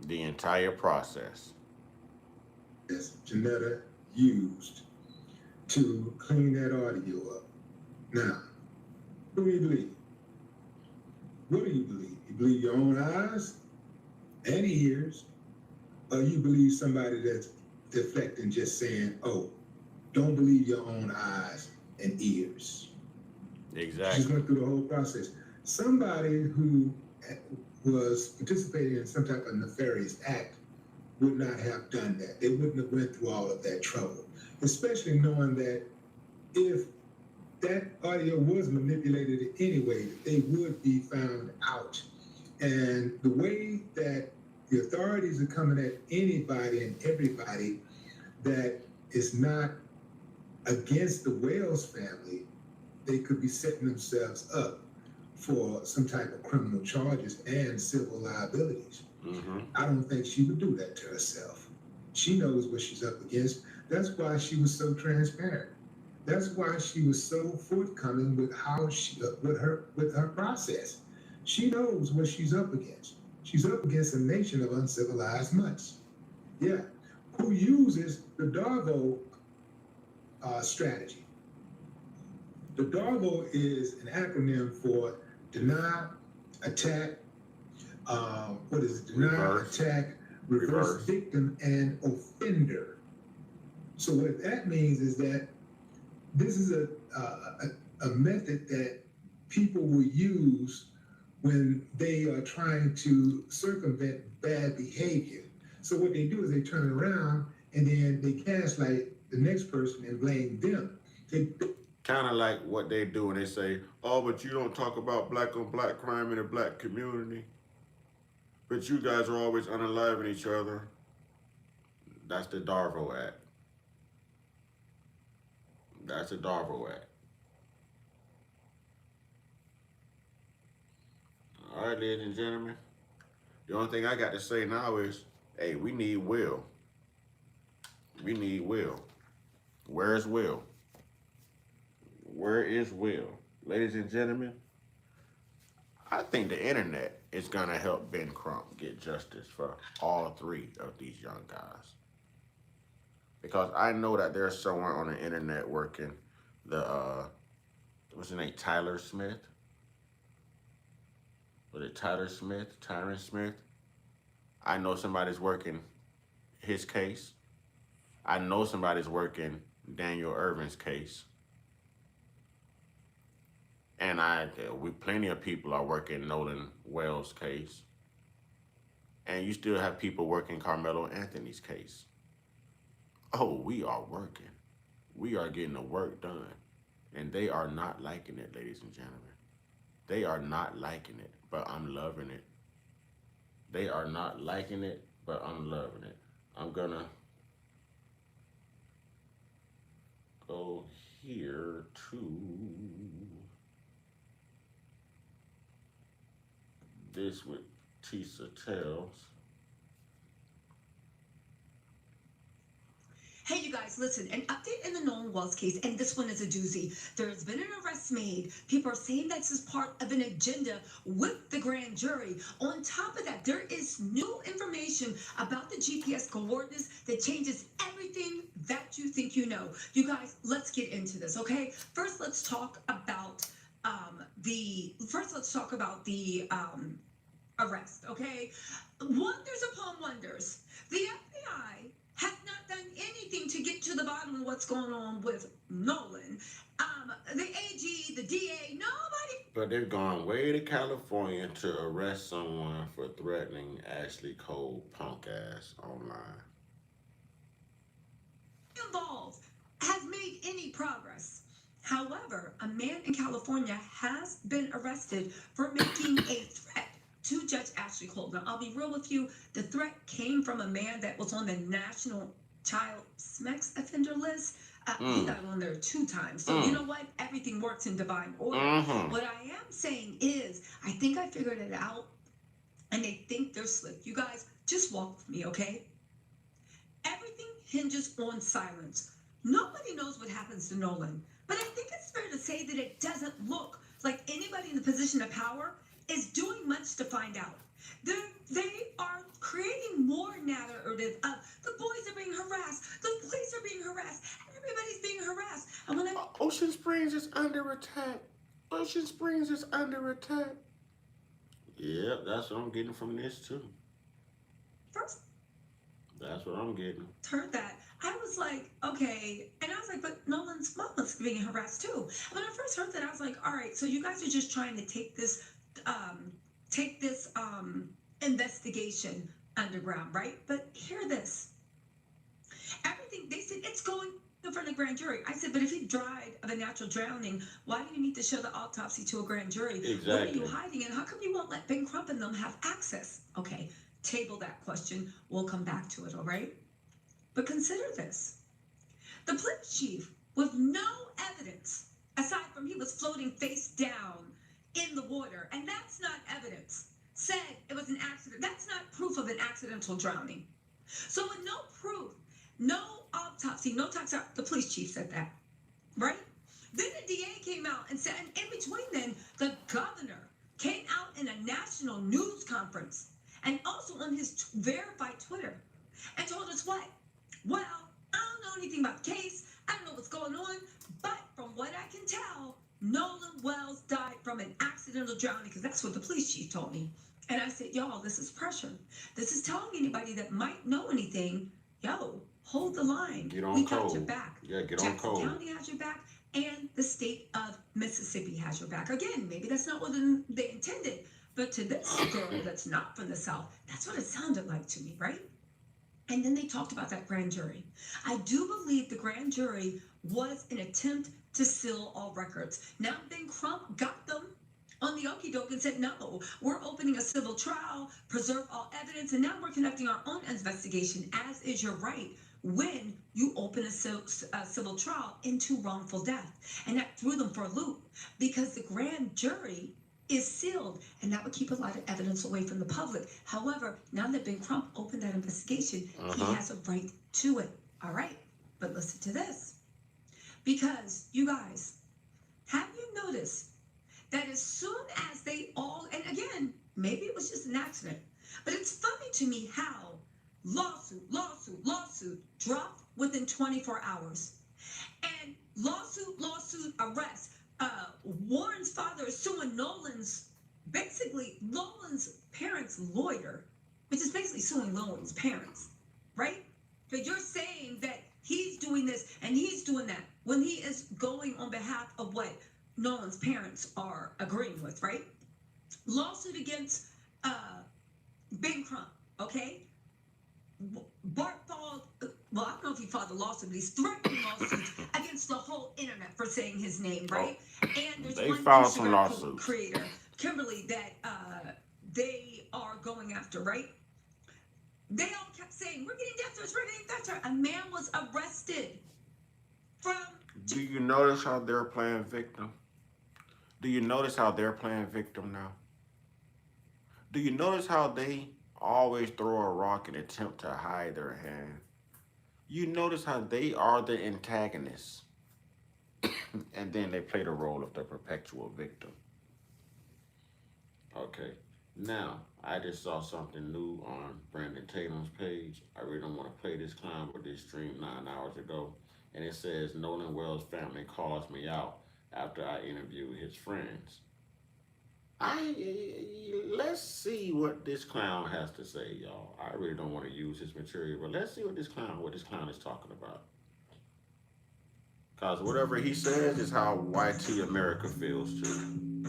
The entire process. Yes, Janetta used to clean that audio up. Now, who do you believe? What do you believe? You believe your own eyes and ears, or you believe somebody that's deflecting, just saying, oh, don't believe your own eyes and ears. Exactly. She just went through the whole process. Somebody who was participating in some type of nefarious act would not have done that. They wouldn't have went through all of that trouble, especially knowing that if that audio was manipulated anyway, they would be found out. And the way that the authorities are coming at anybody and everybody that is not against the Wales family, they could be setting themselves up for some type of criminal charges and civil liabilities. Mm-hmm. I don't think she would do that to herself. She knows what she's up against. That's why she was so transparent. That's why she was so forthcoming with how she with her process. She knows what she's up against. She's up against a nation of uncivilized mutts. Yeah, who uses the DARVO strategy. The DARVO is an acronym for deny, attack, Deny, reverse, attack, reverse, victim, and offender. So what that means is that this is a method that people will use when they are trying to circumvent bad behavior. So what they do is they turn around and then they gaslight the next person and blame them. Kind of like what they do when they say, oh, but you don't talk about black on black crime in the black community. But you guys are always unaliving each other. That's the DARVO Act. That's the DARVO Act. All right, ladies and gentlemen. The only thing I got to say now is, hey, we need Will. We need Will. Where is Will? Where is Will? Ladies and gentlemen, I think the internet is going to help Ben Crump get justice for all three of these young guys. Because I know that there's someone on the internet working what's his name, Tyler Smith? Was it Tyler Smith? Tyron Smith? I know somebody's working his case. I know somebody's working Daniel Irvin's case. And plenty of people are working Nolan Wells' case. And you still have people working Carmelo Anthony's case. Oh, we are working. We are getting the work done. And they are not liking it, ladies and gentlemen. They are not liking it, but I'm loving it. They are not liking it, but I'm loving it. I'm gonna go here to this with Tisa Tells. Hey, you guys, listen, an update in the Nolan Wells case, and this one is a doozy. There has been an arrest made. People are saying that's as part of an agenda with the grand jury. On top of that, there is new information about the GPS coordinates that changes everything that you think you know. You guys, let's get into this, okay? First, let's talk about the arrest, okay? Wonders upon wonders. The FBI has not done anything to get to the bottom of what's going on with Nolan. The AG, the DA, nobody. But they've gone way to California to arrest someone for threatening Ashley Cole punk ass online. Involved has made any progress. However, a man in California has been arrested for making a threat to Judge Ashley Cole. Now, I'll be real with you. The threat came from a man that was on the national child sex offender list. He got on there 2 times. So you know what? Everything works in divine order. What I am saying is, I think I figured it out, and they think they're slick. You guys, just walk with me, okay? Everything hinges on silence. Nobody knows what happens to Nolan, but I think it's fair to say that it doesn't look like anybody in the position of power is doing much to find out. They are creating more narrative of the boys are being harassed, the police are being harassed, and everybody's being harassed. And when Ocean Springs is under attack. Ocean Springs is under attack. Yep, that's what I'm getting from this too. First, that's what I'm getting. Heard that. I was like, okay. And I was like, but Nolan's mom was being harassed too. When I first heard that, I was like, all right, so you guys are just trying to take this investigation underground, right? But hear this. Everything, they said it's going in front of the grand jury. I said, but if he died of a natural drowning, why do you need to show the autopsy to a grand jury? Exactly. What are you hiding? And how come you won't let Ben Crump and them have access? Okay, table that question. We'll come back to it, all right? But consider this. The police chief, with no evidence, aside from he was floating face down in the water, and that's not evidence, said it was an accident. That's not proof of an accidental drowning. So with no proof, no autopsy, no toxicology, the police chief said that, right? Then the DA came out and said, and in between then, the governor came out in a national news conference and also on his verified Twitter and told us what? Well, I don't know anything about the case. I don't know what's going on. But from what I can tell, Nolan Wells died from an accidental drowning, because that's what the police chief told me. And I said, y'all, this is pressure. This is telling anybody that might know anything, yo, hold the line. Get on we code. got your back. Yeah, get Jackson on code. County has your back, and the state of Mississippi has your back. Again, maybe that's not what they intended, but to this girl that's not from the South, that's what it sounded like to me, right? And then they talked about that grand jury. I do believe the grand jury was an attempt to seal all records. Now Ben Crump got them on the okie doke and said, no, we're opening a civil trial, preserve all evidence, and now we're conducting our own investigation, as is your right when you open a civil trial into wrongful death. And that threw them for a loop, because the grand jury is sealed, and that would keep a lot of evidence away from the public. However, now that Ben Crump opened that investigation, he has a right to it. All right, but listen to this. Because, you guys, have you noticed that as soon as they all, and again, maybe it was just an accident, but it's funny to me how lawsuit dropped within 24 hours. And lawsuit, arrest. Warren's father is suing Nolan's parents' lawyer, which is basically suing Nolan's parents, right? But you're saying that he's doing this and he's doing that when he is going on behalf of what Nolan's parents are agreeing with, right? Lawsuit against Ben Crump, okay? Bart filed, well, I don't know if he filed a lawsuit, but he's threatening lawsuits against the whole internet for saying his name, right? And there's They one filed some Instagram lawsuits. creator, Kimberly, that they are going after, right? They all kept saying, we're getting death threats, we're getting death threats. A man was arrested from... Do you notice how they're playing victim? Do you notice how they're playing victim now? Do you notice how they always throw a rock and attempt to hide their hand? You notice how they are the antagonists. And then they play the role of the perpetual victim. Okay, now I just saw something new on Brandon Tatum's page. I really don't want to play this clown, but this streamed 9 hours ago. And it says, Nolan Wells' family calls me out after I interviewed his friends. Let's see what this clown has to say, y'all. I really don't want to use his material, but let's see what this clown is talking about. Because whatever he says is how YT America feels too.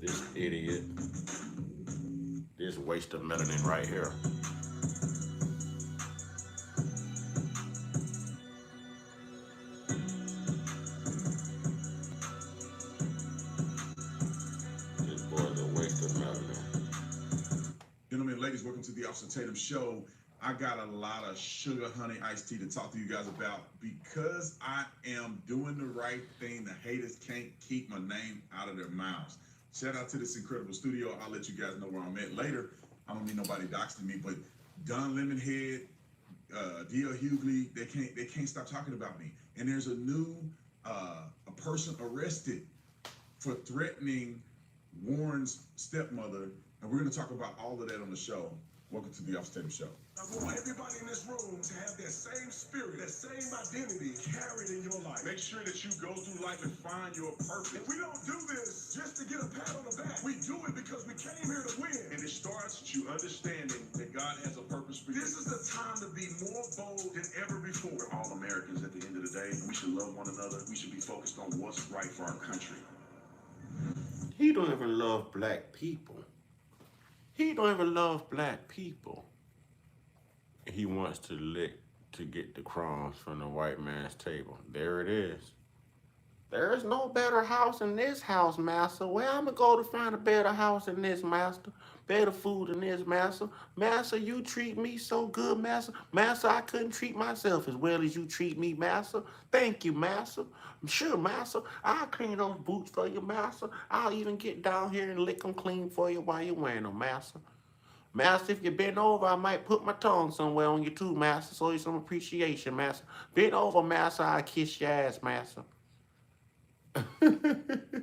This idiot. This waste of melanin right here. Gentlemen, ladies, welcome welcome to the Officer Tatum Show. I got a lot of sugar honey iced tea to talk to you guys about because I am doing the right thing. The haters can't keep my name out of their mouths. Shout out to this incredible studio. I'll let you guys know where I'm at later. I don't need nobody doxing me, but Don Lemonhead, D.L. Hughley, they can't stop talking about me. And there's a new a person arrested for threatening Warren's stepmother, and we're going to talk about all of that on the show. Welcome to the Officer Tatum Show. I want everybody in this room to have that same spirit, that same identity carried in your life. Make sure that you go through life and find your purpose. And we don't do this just to get a pat on the back. We do it because we came here to win. And it starts with you understanding that God has a purpose for you. This is the time to be more bold than ever before. We're all Americans at the end of the day. We should love one another. We should be focused on what's right for our country. He don't even love black people. He don't even love black people. He wants to get the crumbs from the white man's table. There it is. There is no better house than this house, master. Where I'm going to go to find a better house than this, master? Better food than this, master. Master, you treat me so good, master. Master, I couldn't treat myself as well as you treat me, master. Thank you, master. Sure, master. I'll clean those boots for you, master. I'll even get down here and lick them clean for you while you're wearing them, master. Master, if you bend over, I might put my tongue somewhere on you too, master. Show you some appreciation, master. Bend over, master. I'll kiss your ass, master. You're good.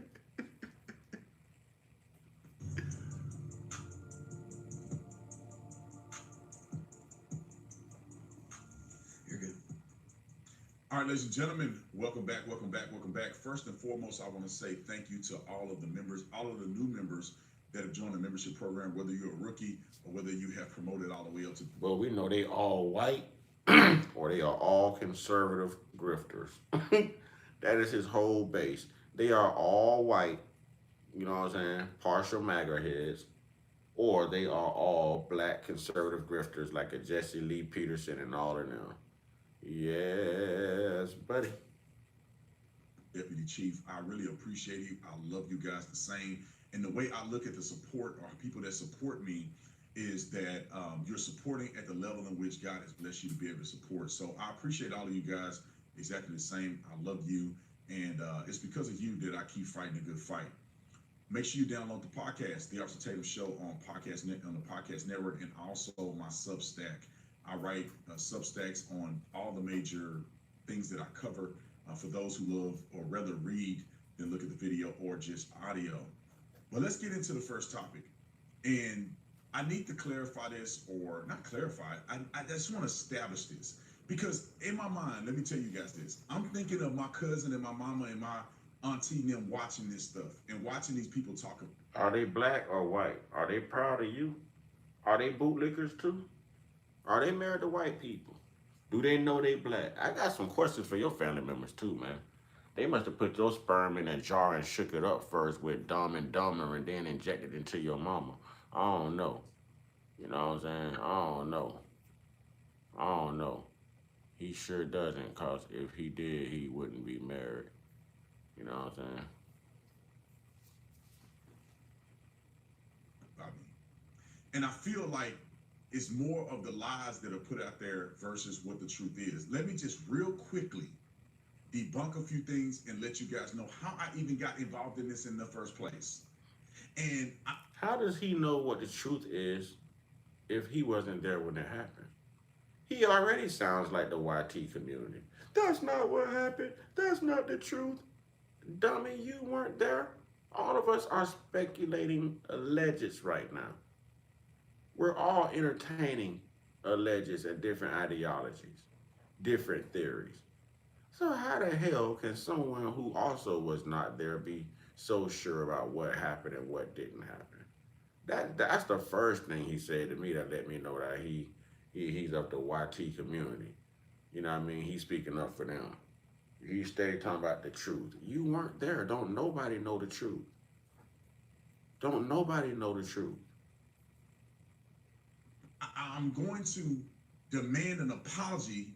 All right, ladies and gentlemen, welcome back, welcome back, welcome back. First and foremost, I want to say thank you to all of the members, all of the new members that have joined the membership program, whether you're a rookie or whether you have promoted all the way up to... Well, we know they all white or they are all conservative grifters. That is his whole base. They are all white, you know what I'm saying, partial MAGA heads, or they are all black conservative grifters like a Jesse Lee Peterson and all of them. Yes, buddy. Deputy Chief, I really appreciate you. I love you guys the same. And the way I look at the support or people that support me is that you're supporting at the level in which God has blessed you to be able to support. So I appreciate all of you guys exactly the same. I love you. And it's because of you that I keep fighting a good fight. Make sure you download the podcast, The Officer Tatum Show on the podcast network, and also my Substack. I write Substacks on all the major things that I cover for those who love or rather read than look at the video or just audio. But let's get into the first topic. And I need to clarify this, or not clarify, I just want to establish this. Because in my mind, let me tell you guys this. I'm thinking of my cousin and my mama and my auntie and them watching this stuff and watching these people talk. Are they black or white? Are they proud of you? Are they bootlickers too? Are they married to white people? Do they know they black? I got some questions for your family members too, man. They must have put your sperm in a jar and shook it up first with Dumb and Dumber and then injected it into your mama. I don't know. You know what I'm saying? I don't know. He sure doesn't, because if he did, he wouldn't be married. You know what I'm saying? And I feel like it's more of the lies that are put out there versus what the truth is. Let me just real quickly debunk a few things and let you guys know how I even got involved in this in the first place. And how does he know what the truth is if he wasn't there when it happened? He already sounds like the YT community. That's not what happened. That's not the truth. Dummy, you weren't there. All of us are speculating alleges right now. We're all entertaining alleges and different ideologies, different theories. So how the hell can someone who also was not there be so sure about what happened and what didn't happen? That's the first thing he said to me that let me know that he's of the YT community. You know what I mean? He's speaking up for them. He stayed talking about the truth. You weren't there. Don't nobody know the truth. Don't nobody know the truth. I'm going to demand an apology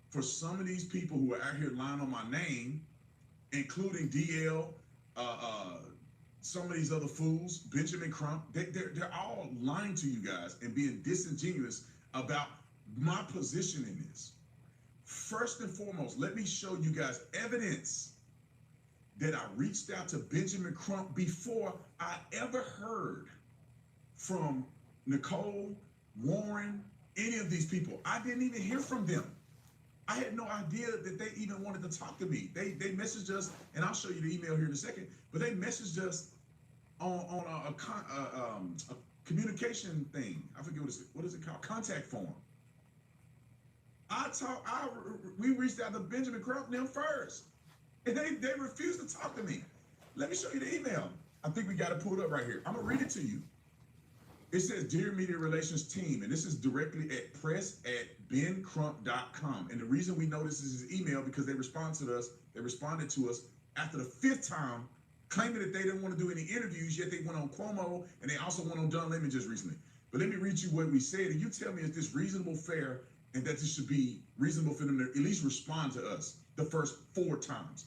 for some of these people who are out here lying on my name, including DL, some of these other fools, Benjamin Crump, they're all lying to you guys and being disingenuous about my position in this. First and foremost, let me show you guys evidence that I reached out to Benjamin Crump before I ever heard from Nicole, Warren, any of these people. I didn't even hear from them. I had no idea that they even wanted to talk to me. They messaged us, and I'll show you the email here in a second, but they messaged us on a communication thing. I forget what is it called? Contact form. We reached out to Benjamin Crump and them first. And they refused to talk to me. Let me show you the email. I think we got it pulled up right here. I'm gonna read it to you. It says, Dear Media Relations Team, and this is directly at press@bencrump.com. And the reason we know this is his email because they responded to us after the 5th time, claiming that they didn't want to do any interviews, yet they went on Cuomo, and they also went on Don Lemon just recently. But let me read you what we said, and you tell me, is this reasonable, fair, and that this should be reasonable for them to at least respond to us the first 4 times.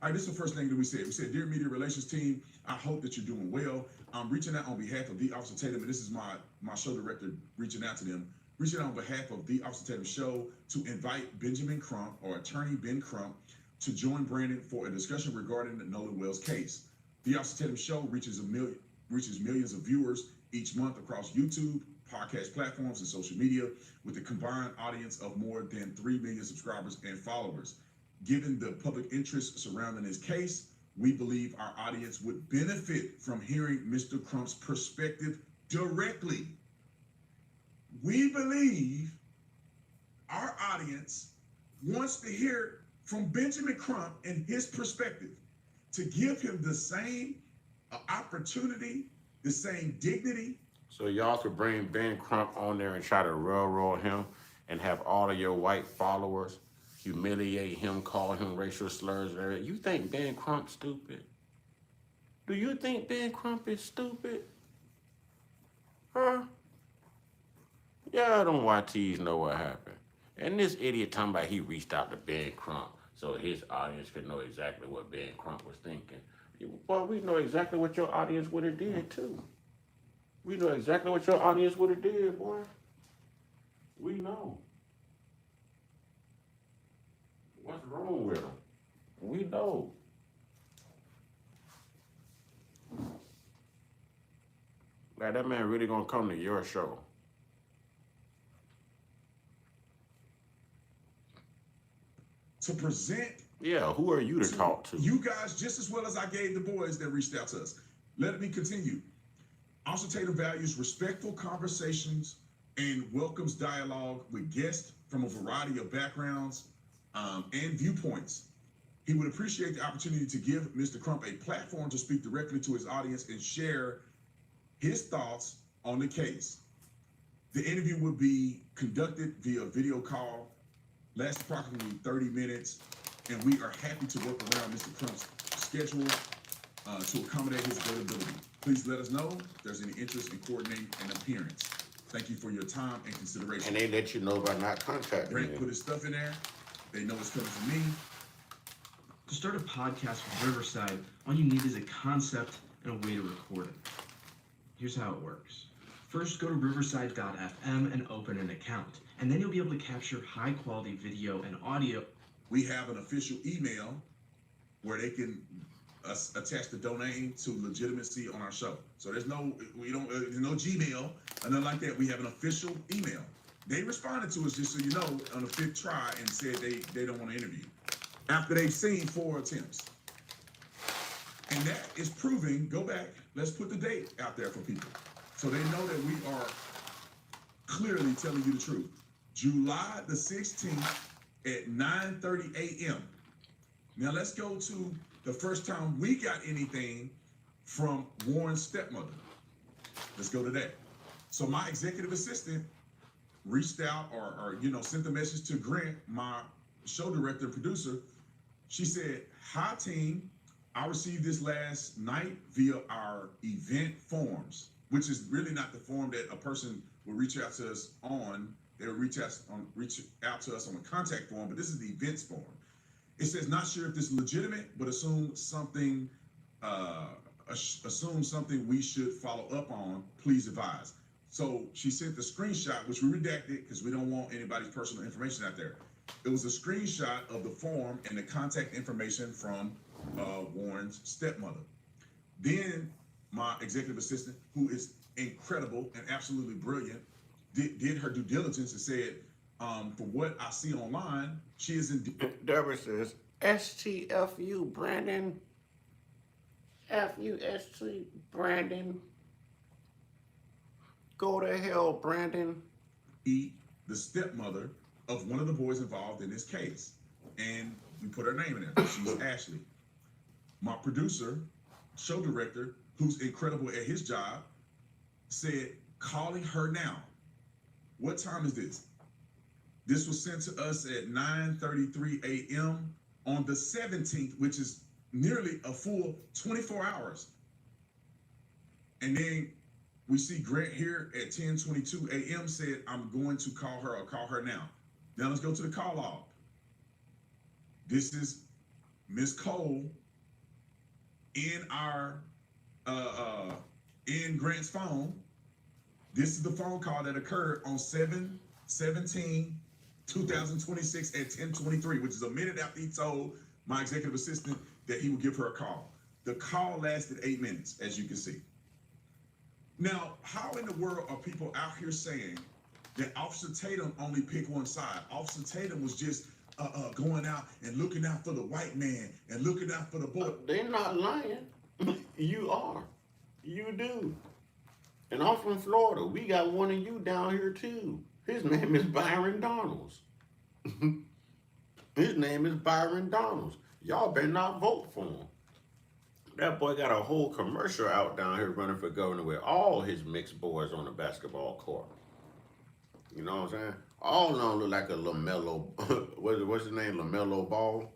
All right, this is the first thing that we said. We said, Dear Media Relations Team, I hope that you're doing well. I'm reaching out on behalf of the Officer Tatum, and this is my show director reaching out to them, reaching out on behalf of the Officer Tatum show to invite Benjamin Crump, or Attorney Ben Crump, to join Brandon for a discussion regarding the Nolan Wells case. The Officer Tatum show reaches millions of viewers each month across YouTube, podcast platforms, and social media, with a combined audience of more than 3 million subscribers and followers. Given the public interest surrounding this case, we believe our audience would benefit from hearing Mr. Crump's perspective directly. We believe our audience wants to hear from Benjamin Crump and his perspective, to give him the same opportunity, the same dignity. So y'all could bring Ben Crump on there and try to railroad him and have all of your white followers humiliate him, call him racial slurs and everything. You think Ben Crump stupid? Do you think Ben Crump is stupid? Huh? Y'all don't YTs know what happened. And this idiot talking about he reached out to Ben Crump so his audience could know exactly what Ben Crump was thinking. Well, we know exactly what your audience would have did too. We know exactly what your audience would have did, boy. We know. What's wrong with them? We know. Like, that man really gonna come to your show. To present. Yeah, who are you to talk to? You guys, just as well as I gave the boys that reached out to us. Let me continue. Officer Tatum values respectful conversations and welcomes dialogue with guests from a variety of backgrounds and viewpoints. He would appreciate the opportunity to give Mr. Crump a platform to speak directly to his audience and share his thoughts on the case. The interview would be conducted via video call, lasts approximately 30 minutes, and we are happy to work around Mr. Crump's schedule to accommodate his availability. Please let us know if there's any interest in coordinating an appearance. Thank you for your time and consideration. And they let you know by not contacting Brent you. put his stuff in there. They know it's coming from me. To start a podcast with Riverside, all you need is a concept and a way to record it. Here's how it works. First, go to riverside.fm and open an account, and then you'll be able to capture high-quality video and audio. We have an official email where they can attach the domain to legitimacy on our show. So there's no Gmail, nothing like that. We have an official email. They responded to us, just so you know, on the 5th try and said they don't want to interview after they've seen 4 attempts. And that is proving, go back, let's put the date out there for people so they know that we are clearly telling you the truth. July the 16th at 9:30 a.m. Now let's go to the first time we got anything from Warren's stepmother. Let's go to that. So my executive assistant reached out or sent a message to Grant, my show director and producer. She said, "Hi team, I received this last night via our event forms," which is really not the form that a person will reach out to us on. They will reach out to us on a contact form, but this is the events form. It says, "Not sure if this is legitimate, but assume something assume something we should follow up on, please advise. So she sent the screenshot, which we redacted because we don't want anybody's personal information out there. It was a screenshot of the form and the contact information from Warren's stepmother. Then my executive assistant, who is incredible and absolutely brilliant, did her due diligence and said, from what I see online, she is in. Deborah says, STFU, Brandon. FUST, Brandon. Go to hell, Brandon. The stepmother of one of the boys involved in this case. And we put her name in there. She's Ashley. My producer, show director, who's incredible at his job, said, calling her now. What time is this? This was sent to us at 9:33 a.m. on the 17th, which is nearly a full 24 hours. And then we see Grant here at 10:22 a.m. said, I'm going to call her or call her now. Now let's go to the call log. This is Miss Cole in our in Grant's phone. This is the phone call that occurred on 7/17/2026 at 10:23, which is a minute after he told my executive assistant that he would give her a call. The call lasted 8 minutes, as you can see. Now, how in the world are people out here saying that Officer Tatum only picked one side? Officer Tatum was just going out and looking out for the white man and looking out for the boy. They're not lying. You are. You do. And I'm from Florida. We got one of you down here too. His name is Byron Donalds. His name is Byron Donalds. Y'all better not vote for him. That boy got a whole commercial out down here running for governor with all his mixed boys on the basketball court. You know what I'm saying? All of them look like a LaMelo, what's his name, LaMelo Ball?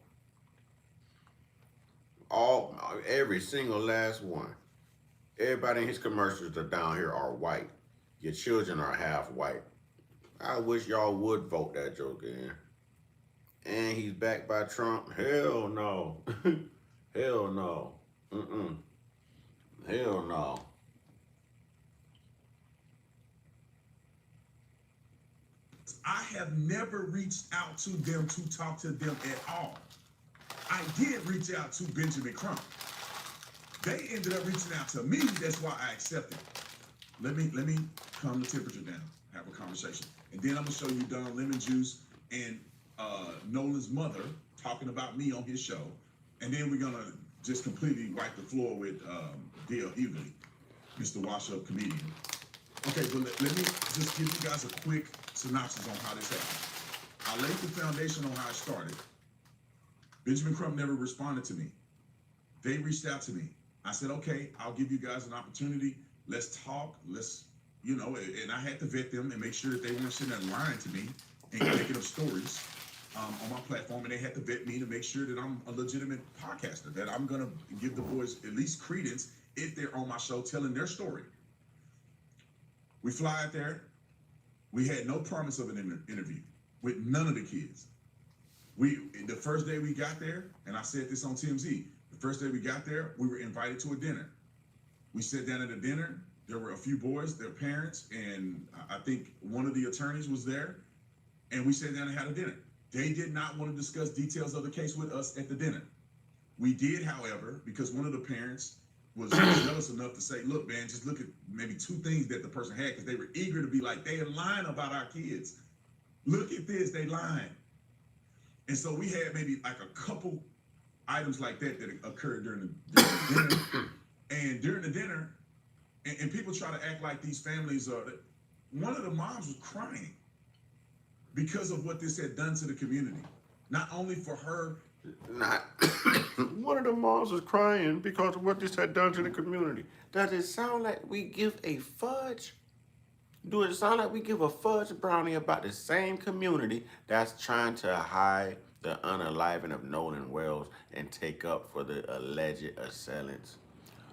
Every single last one. Everybody in his commercials are down here are white. Your children are half white. I wish y'all would vote that joker in. And he's backed by Trump. Hell no. Hell no. Hell no. I have never reached out to them to talk to them at all. I did reach out to Benjamin Crump. They ended up reaching out to me. That's why I accepted. Let me calm the temperature down, have a conversation. And then I'm gonna show you Don Lemon Juice and Nolan's mother talking about me on his show. And then we're gonna just completely wipe the floor with Dale Hughley, Mr. Wash-Up comedian. Okay, but let me just give you guys a quick synopsis on how this happened. I laid the foundation on how it started. Benjamin Crump never responded to me. They reached out to me. I said, okay, I'll give you guys an opportunity. Let's talk. Let's, and I had to vet them and make sure that they weren't sitting there lying to me and making up stories on my platform. And they had to vet me to make sure that I'm a legitimate podcaster, that I'm going to give the boys at least credence if they're on my show telling their story. We fly out there. We had no promise of an interview with none of the kids. The first day we got there, and I said this on TMZ, the first day we got there, we were invited to a dinner. We sat down at a dinner. There were a few boys, their parents, and I think one of the attorneys was there. And we sat down and had a dinner. They did not want to discuss details of the case with us at the dinner. We did, however, because one of the parents was jealous enough to say, look, man, just look at maybe 2 things that the person had, because they were eager to be like, they are lying about our kids. Look at this, they lying. And so we had maybe like a couple items like that occurred during the dinner. And during the dinner, and people try to act like these families are, one of the moms was crying because of what this had done to the community. Not only for her. One of the moms was crying because of what this had done to the community. Does it sound like we give a fudge? Do it sound like we give a fudge brownie about the same community that's trying to hide the unaliving of Nolan Wells and take up for the alleged assailants?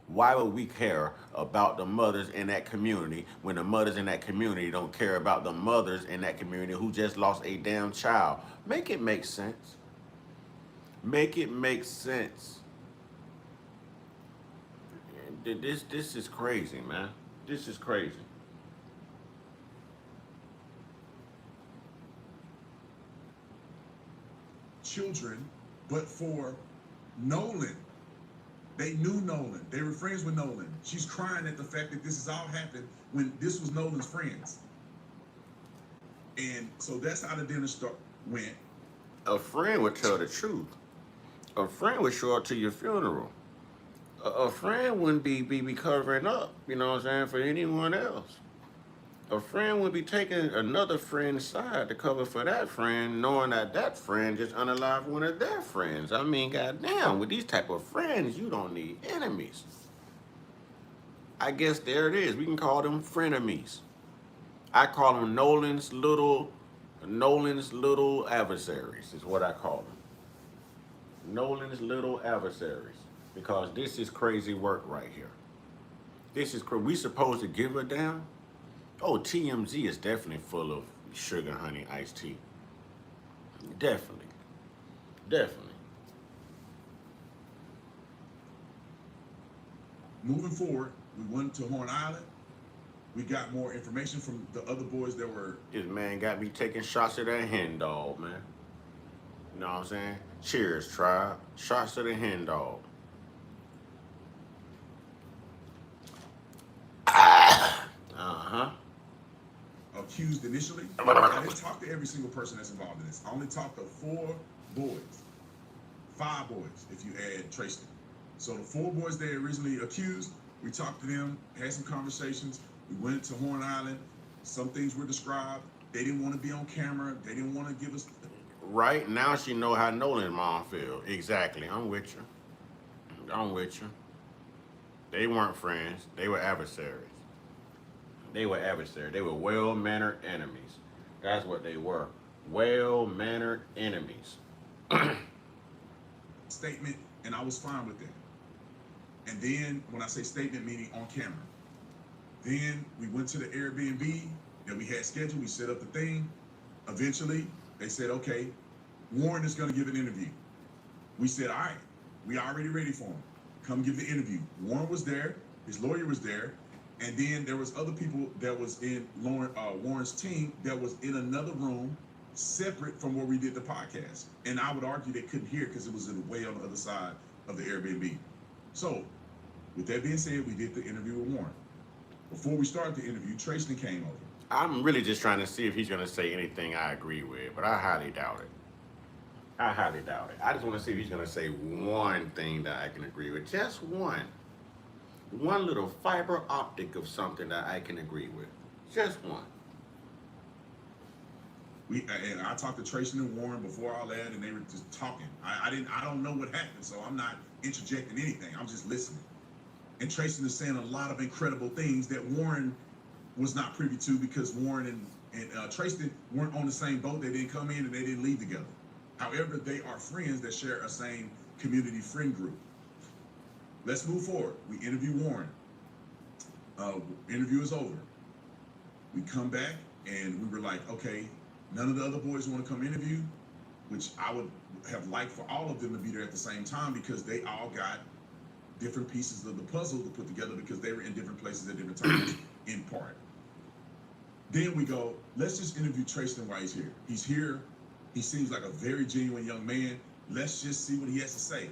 Why would we care about the mothers in that community when the mothers in that community don't care about the mothers in that community who just lost a damn child? Make it make sense. Make it make sense. This is crazy, man. This is crazy. Children, but for Nolan. They knew Nolan. They were friends with Nolan. She's crying at the fact that this has all happened when this was Nolan's friends. And so that's how the dinner went. A friend would tell the truth. A friend would show up to your funeral. A friend wouldn't be covering up, you know what I'm saying, for anyone else. A friend would be taking another friend's side to cover for that friend, knowing that that friend just unalived one of their friends. I mean, goddamn, with these type of friends, you don't need enemies. I guess there it is. We can call them frenemies. I call them Nolan's little adversaries is what I call them. Nolan's little adversaries. Because this is crazy work right here. This is crazy. We supposed to give a damn? Oh, TMZ is definitely full of sugar, honey, iced tea. Definitely. Definitely. Moving forward, we went to Horn Island. We got more information from the other boys that were... This man got me taking shots of that hen dog, man. You know what I'm saying? Cheers, tribe. Shots of the hen dog. Uh-huh. Accused initially. I didn't talk to every single person that's involved in this. I only talked to 4 boys. 5 boys, if you add Tristan. So the 4 boys they originally accused, we talked to them, had some conversations. We went to Horn Island. Some things were described. They didn't want to be on camera. They didn't want to give us... Right now she know how Nolan's mom feel. Exactly. I'm with you. I'm with you. They weren't friends. They were adversaries. They were adversaries. They were well-mannered enemies. That's what they were. Well-mannered enemies. Statement, and I was fine with that. And then, when I say statement, meaning on camera. Then we went to the Airbnb that we had scheduled. We set up the thing. Eventually, they said, okay, Warren is going to give an interview. We said, all right, we already ready for him. Come give the interview. Warren was there. His lawyer was there. And then there was other people that was in Warren's team that was in another room separate from where we did the podcast. And I would argue they couldn't hear because it was way on the other side of the Airbnb. So, with that being said, we did the interview with Warren. Before we started the interview, Tristan came over. I'm really just trying to see if he's going to say anything I agree with, but I highly doubt it. I highly doubt it. I just want to see if he's going to say one thing that I can agree with. Just one. One little fiber optic of something that I can agree with. Just one. And I talked to Tristan and Warren before all that, and they were just talking. I don't know what happened, so I'm not interjecting anything. I'm just listening. And Tristan is saying a lot of incredible things that Warren was not privy to because Warren and Tristan weren't on the same boat. They didn't come in and they didn't leave together. However, they are friends that share a same community friend group. Let's move forward. We interview Warren. Interview is over. We come back and we were like, okay, none of the other boys want to come interview, which I would have liked for all of them to be there at the same time because they all got different pieces of the puzzle to put together because they were in different places at different times in part. Then we go, let's just interview Tristan while he's here. He's here. He seems like a very genuine young man. Let's just see what he has to say.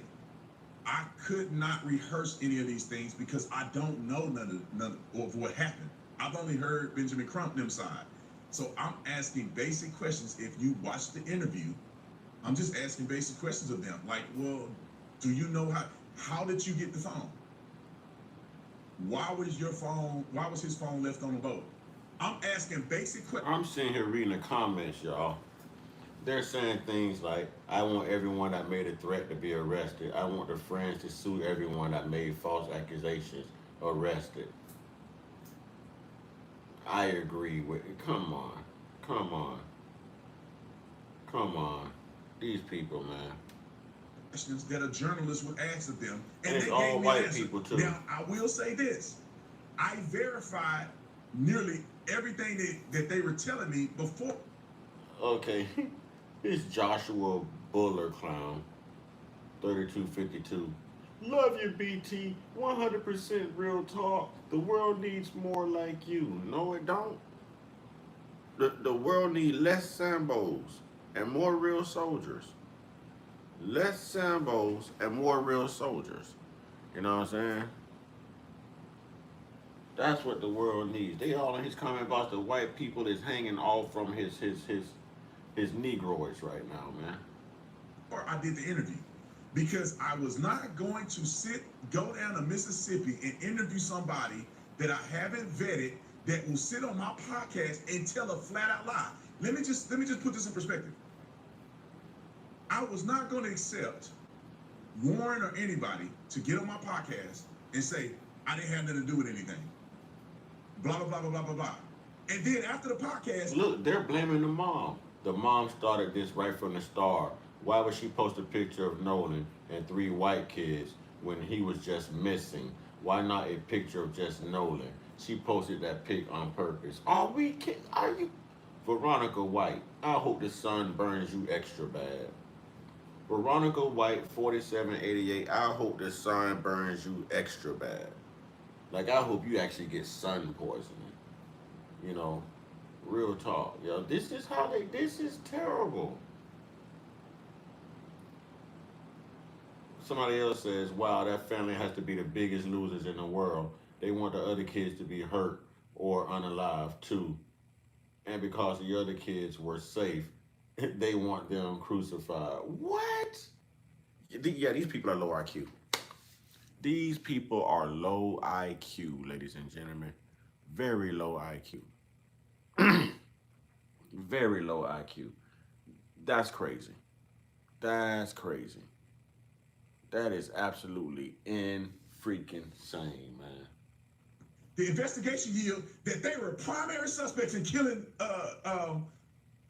I could not rehearse any of these things because I don't know none of what happened. I've only heard Benjamin Crump them side. So I'm asking basic questions. If you watch the interview, I'm just asking basic questions of them. Like, well, do you know how did you get the phone? Why was his phone left on the boat? I'm asking basic questions. I'm sitting here reading the comments, y'all. They're saying things like, I want everyone that made a threat to be arrested. I want the friends to sue everyone that made false accusations arrested. I agree with it. Come on. Come on. Come on. These people, man. Questions that a journalist would ask of them. And it's they all gave me white an answer. people, too. Now, I will say this. I verified nearly everything that they were telling me before. Okay. It's Joshua Buller Clown, 3252. Love you, BT. 100% real talk. The world needs more like you. No, it don't. The world needs less Sambos and more real soldiers. Less Sambos and more real soldiers. You know what I'm saying? That's what the world needs. They all in his comment about the white people is hanging off from his Negroids right now, man. Or I did the interview because I was not going to go down to Mississippi and interview somebody that I haven't vetted that will sit on my podcast and tell a flat out lie. Let me just put this in perspective. I was not going to accept Warren or anybody to get on my podcast and say I didn't have nothing to do with anything. Blah blah blah blah blah blah blah. And then after the podcast, look, they're blaming the mom. The mom started this right from the start. Why would she post a picture of Nolan and 3 white kids when he was just missing? Why not a picture of just Nolan? She posted that pic on purpose. Are you? Veronica White, I hope the sun burns you extra bad. Veronica White, 4788, I hope the sun burns you extra bad. Like, I hope you actually get sun poisoning. You know, real talk. Yo, this is terrible. Somebody else says, wow, that family has to be the biggest losers in the world. They want the other kids to be hurt or unalive too. And because the other kids were safe, they want them crucified. What? Yeah, these people are low IQ. These people are low IQ, ladies and gentlemen. Very low IQ. Very low IQ. That's crazy. That's crazy. That is absolutely freaking insane, man. the investigation yield that they were primary suspects in killing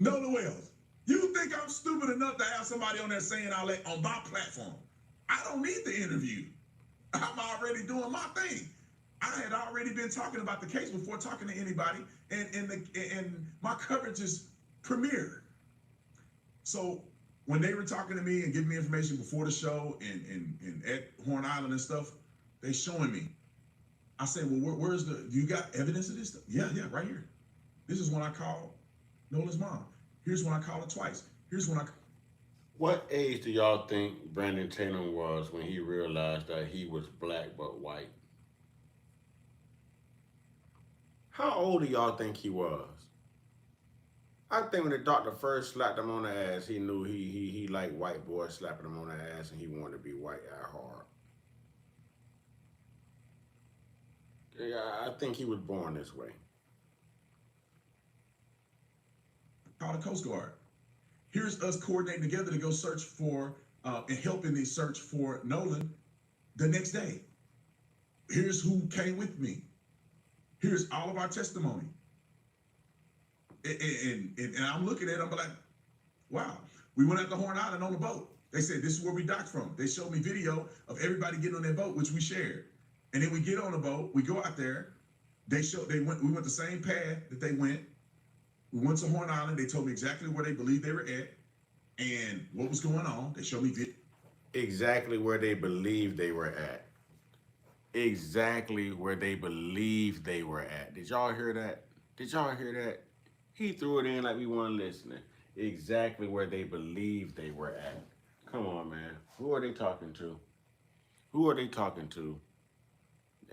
Nolan Wells. You think I'm stupid enough to have somebody on there saying all that on my platform? I don't need the interview. I'm already doing my thing. I had already been talking about the case before talking to anybody, and my coverage is premiered. So when they were talking to me and giving me information before the show and at Horn Island and stuff, they showing me. I said, well, where's do you got evidence of this stuff? Yeah, right here. This is when I called Nolan's mom. Here's when I called her twice. Here's when I. What age do y'all think Brandon Tatum was when he realized that he was black but white? How old do y'all think he was? I think when the doctor first slapped him on the ass, he knew he liked white boys slapping him on the ass and he wanted to be white at heart. Yeah, I think he was born this way. Call the Coast Guard. Here's us coordinating together to go search for and helping the search for Nolan the next day. Here's who came with me. Here's all of our testimony. And I'm looking at them, but like, wow. We went out to Horn Island on the boat. They said, this is where we docked from. They showed me video of everybody getting on their boat, which we shared. And then we get on the boat, we go out there. We went the same path that they went. We went to Horn Island. They told me exactly where they believed they were at and what was going on. They showed me video. Exactly where they believed they were at. Exactly where they believed they were at. Did y'all hear that? Did y'all hear that? He threw it in like we weren't listening. Exactly where they believed they were at. Come on, man. Who are they talking to? Who are they talking to?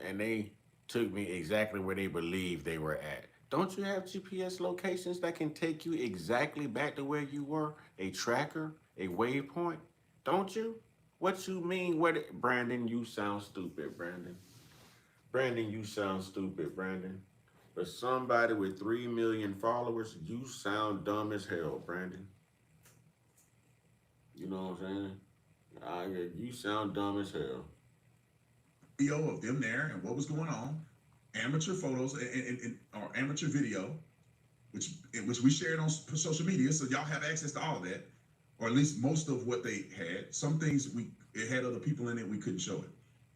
And they took me exactly where they believed they were at. Don't you have GPS locations that can take you exactly back to where you were? A tracker? A waypoint? Don't you? What you mean? Brandon, you sound stupid, Brandon. Brandon, you sound stupid, Brandon. But somebody with 3 million followers, you sound dumb as hell, Brandon. You know what I'm saying? You sound dumb as hell. Video of them there and what was going on, amateur photos or amateur video, which we shared on social media, so y'all have access to all of that, or at least most of what they had. Some things it had other people in it, we couldn't show it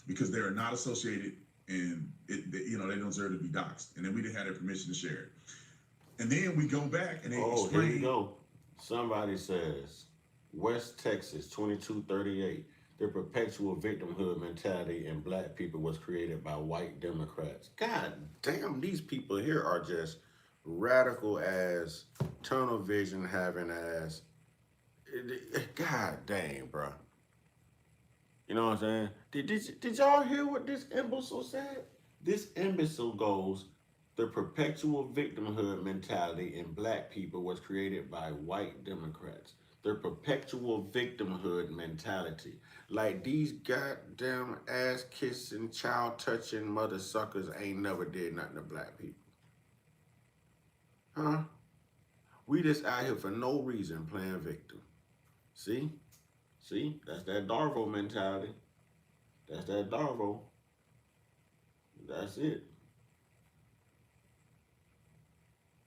because they are not associated and they don't deserve to be doxxed. And then we didn't have their permission to share it. And then we go back and they explain. Here you go. Somebody says West Texas 2238. The perpetual victimhood mentality in black people was created by white Democrats. God damn, these people here are just radical as, tunnel vision having as. God dang, bro. You know what I'm saying? Did y'all hear what this imbecile said? This imbecile goes, the perpetual victimhood mentality in black people was created by white Democrats. The perpetual victimhood mentality. Like these goddamn ass kissing, child touching mother suckers ain't never did nothing to black people. Huh? We just out here for no reason playing victim. See? See? That's that Darvo mentality. That's that Darvo. That's it.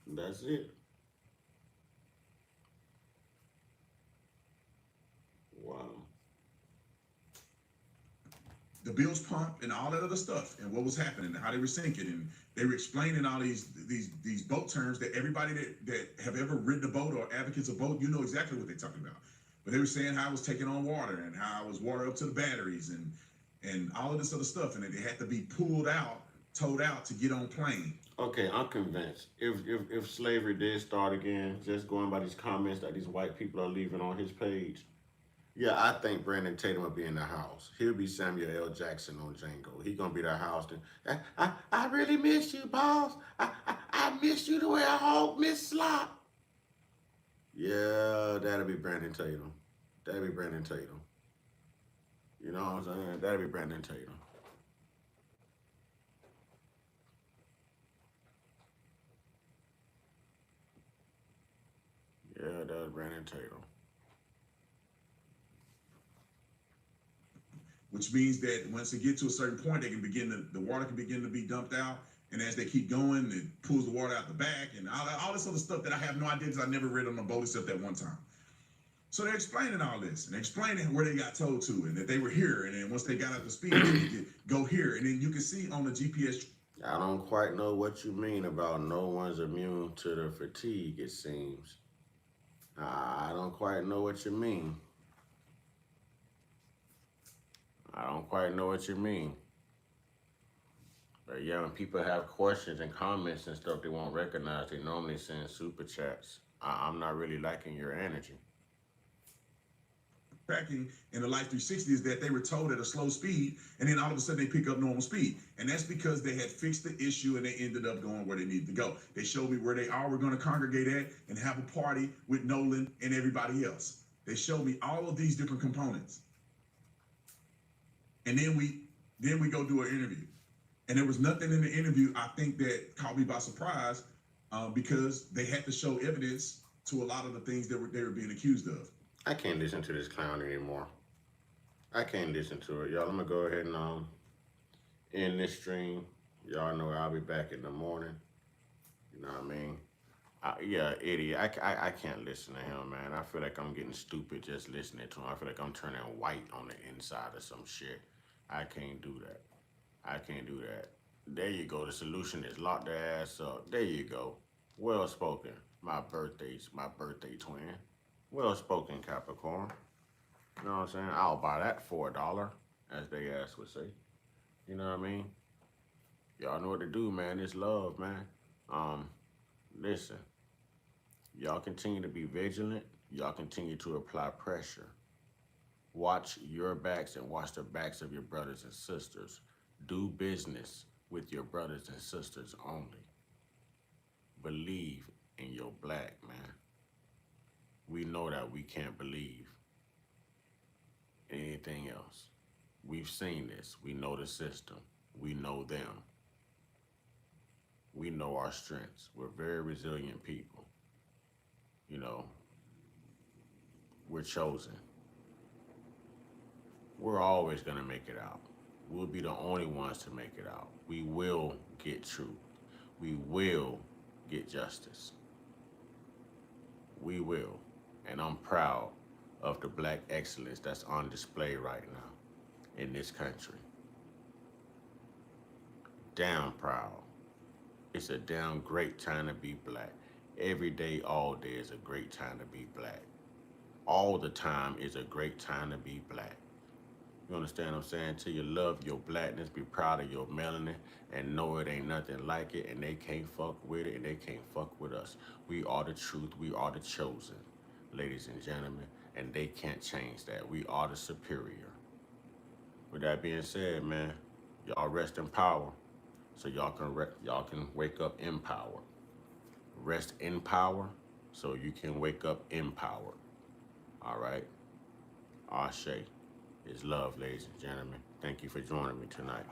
That's it. Wow. The bills pump and all that other stuff and what was happening and how they were sinking, and they were explaining all these boat terms that everybody that have ever ridden a boat or advocates of boat, you know exactly what they're talking about. But they were saying how I was taking on water and how I was water up to the batteries and all of this other stuff, and that they had to be pulled out, towed out to get on plane. Okay, I'm convinced. If slavery did start again, just going by these comments that these white people are leaving on his page, yeah, I think Brandon Tatum will be in the house. He'll be Samuel L. Jackson on Django. He gonna be the house. I really miss you, boss. I miss you the way a hog miss slop. Yeah, that'll be Brandon Tatum. That'll be Brandon Tatum. You know what I'm saying? That'll be Brandon Tatum. Yeah, that was Brandon Tatum. Which means that once they get to a certain point, they can the water can begin to be dumped out. And as they keep going, it pulls the water out the back and all this other stuff that I have no idea because I never read on a boat except that one time. So they're explaining all this and explaining where they got towed to and that they were here. And then once they got up to speed, they could go here. And then you can see on the GPS. I don't quite know what you mean about no one's immune to the fatigue, it seems. I don't quite know what you mean. I don't quite know what you mean. But yeah, when people have questions and comments and stuff they won't recognize, they normally send super chats. I'm not really liking your energy. Tracking in the Life 360 is that they were towed at a slow speed, and then all of a sudden they pick up normal speed. And that's because they had fixed the issue and they ended up going where they needed to go. They showed me where they all were going to congregate at and have a party with Nolan and everybody else. They showed me all of these different components. And then we go do an interview. And there was nothing in the interview, I think, that caught me by surprise because they had to show evidence to a lot of the things that they were being accused of. I can't listen to this clown anymore. I can't listen to it. Y'all, I'm going to go ahead and end this stream. Y'all know I'll be back in the morning. You know what I mean? Yeah, idiot. I can't listen to him, man. I feel like I'm getting stupid just listening to him. I feel like I'm turning white on the inside or some shit. I can't do that. I can't do that. There you go. The solution is lock their ass up. There you go. Well spoken. My birthday twin. Well spoken, Capricorn. You know what I'm saying? I'll buy that for $1, as they ass would say. You know what I mean? Y'all know what to do, man. It's love, man. Listen. Y'all continue to be vigilant. Y'all continue to apply pressure. Watch your backs and watch the backs of your brothers and sisters. Do business with your brothers and sisters only. Believe in your black, man. We know that we can't believe anything else. We've seen this. We know the system. We know them. We know our strengths. We're very resilient people. You know, we're chosen. We're always going to make it out. We'll be the only ones to make it out. We will get truth. We will get justice. We will. And I'm proud of the black excellence that's on display right now in this country. Damn proud. It's a damn great time to be black. Every day, all day is a great time to be black. All the time is a great time to be black. You understand what I'm saying? Till you love your blackness, be proud of your melanin, and know it ain't nothing like it, and they can't fuck with it, and they can't fuck with us. We are the truth. We are the chosen, ladies and gentlemen, and they can't change that. We are the superior. With that being said, man, y'all rest in power, so y'all can wake up empowered. Rest in power, so you can wake up empowered. All right. Ashe is love, ladies and gentlemen. Thank you for joining me tonight.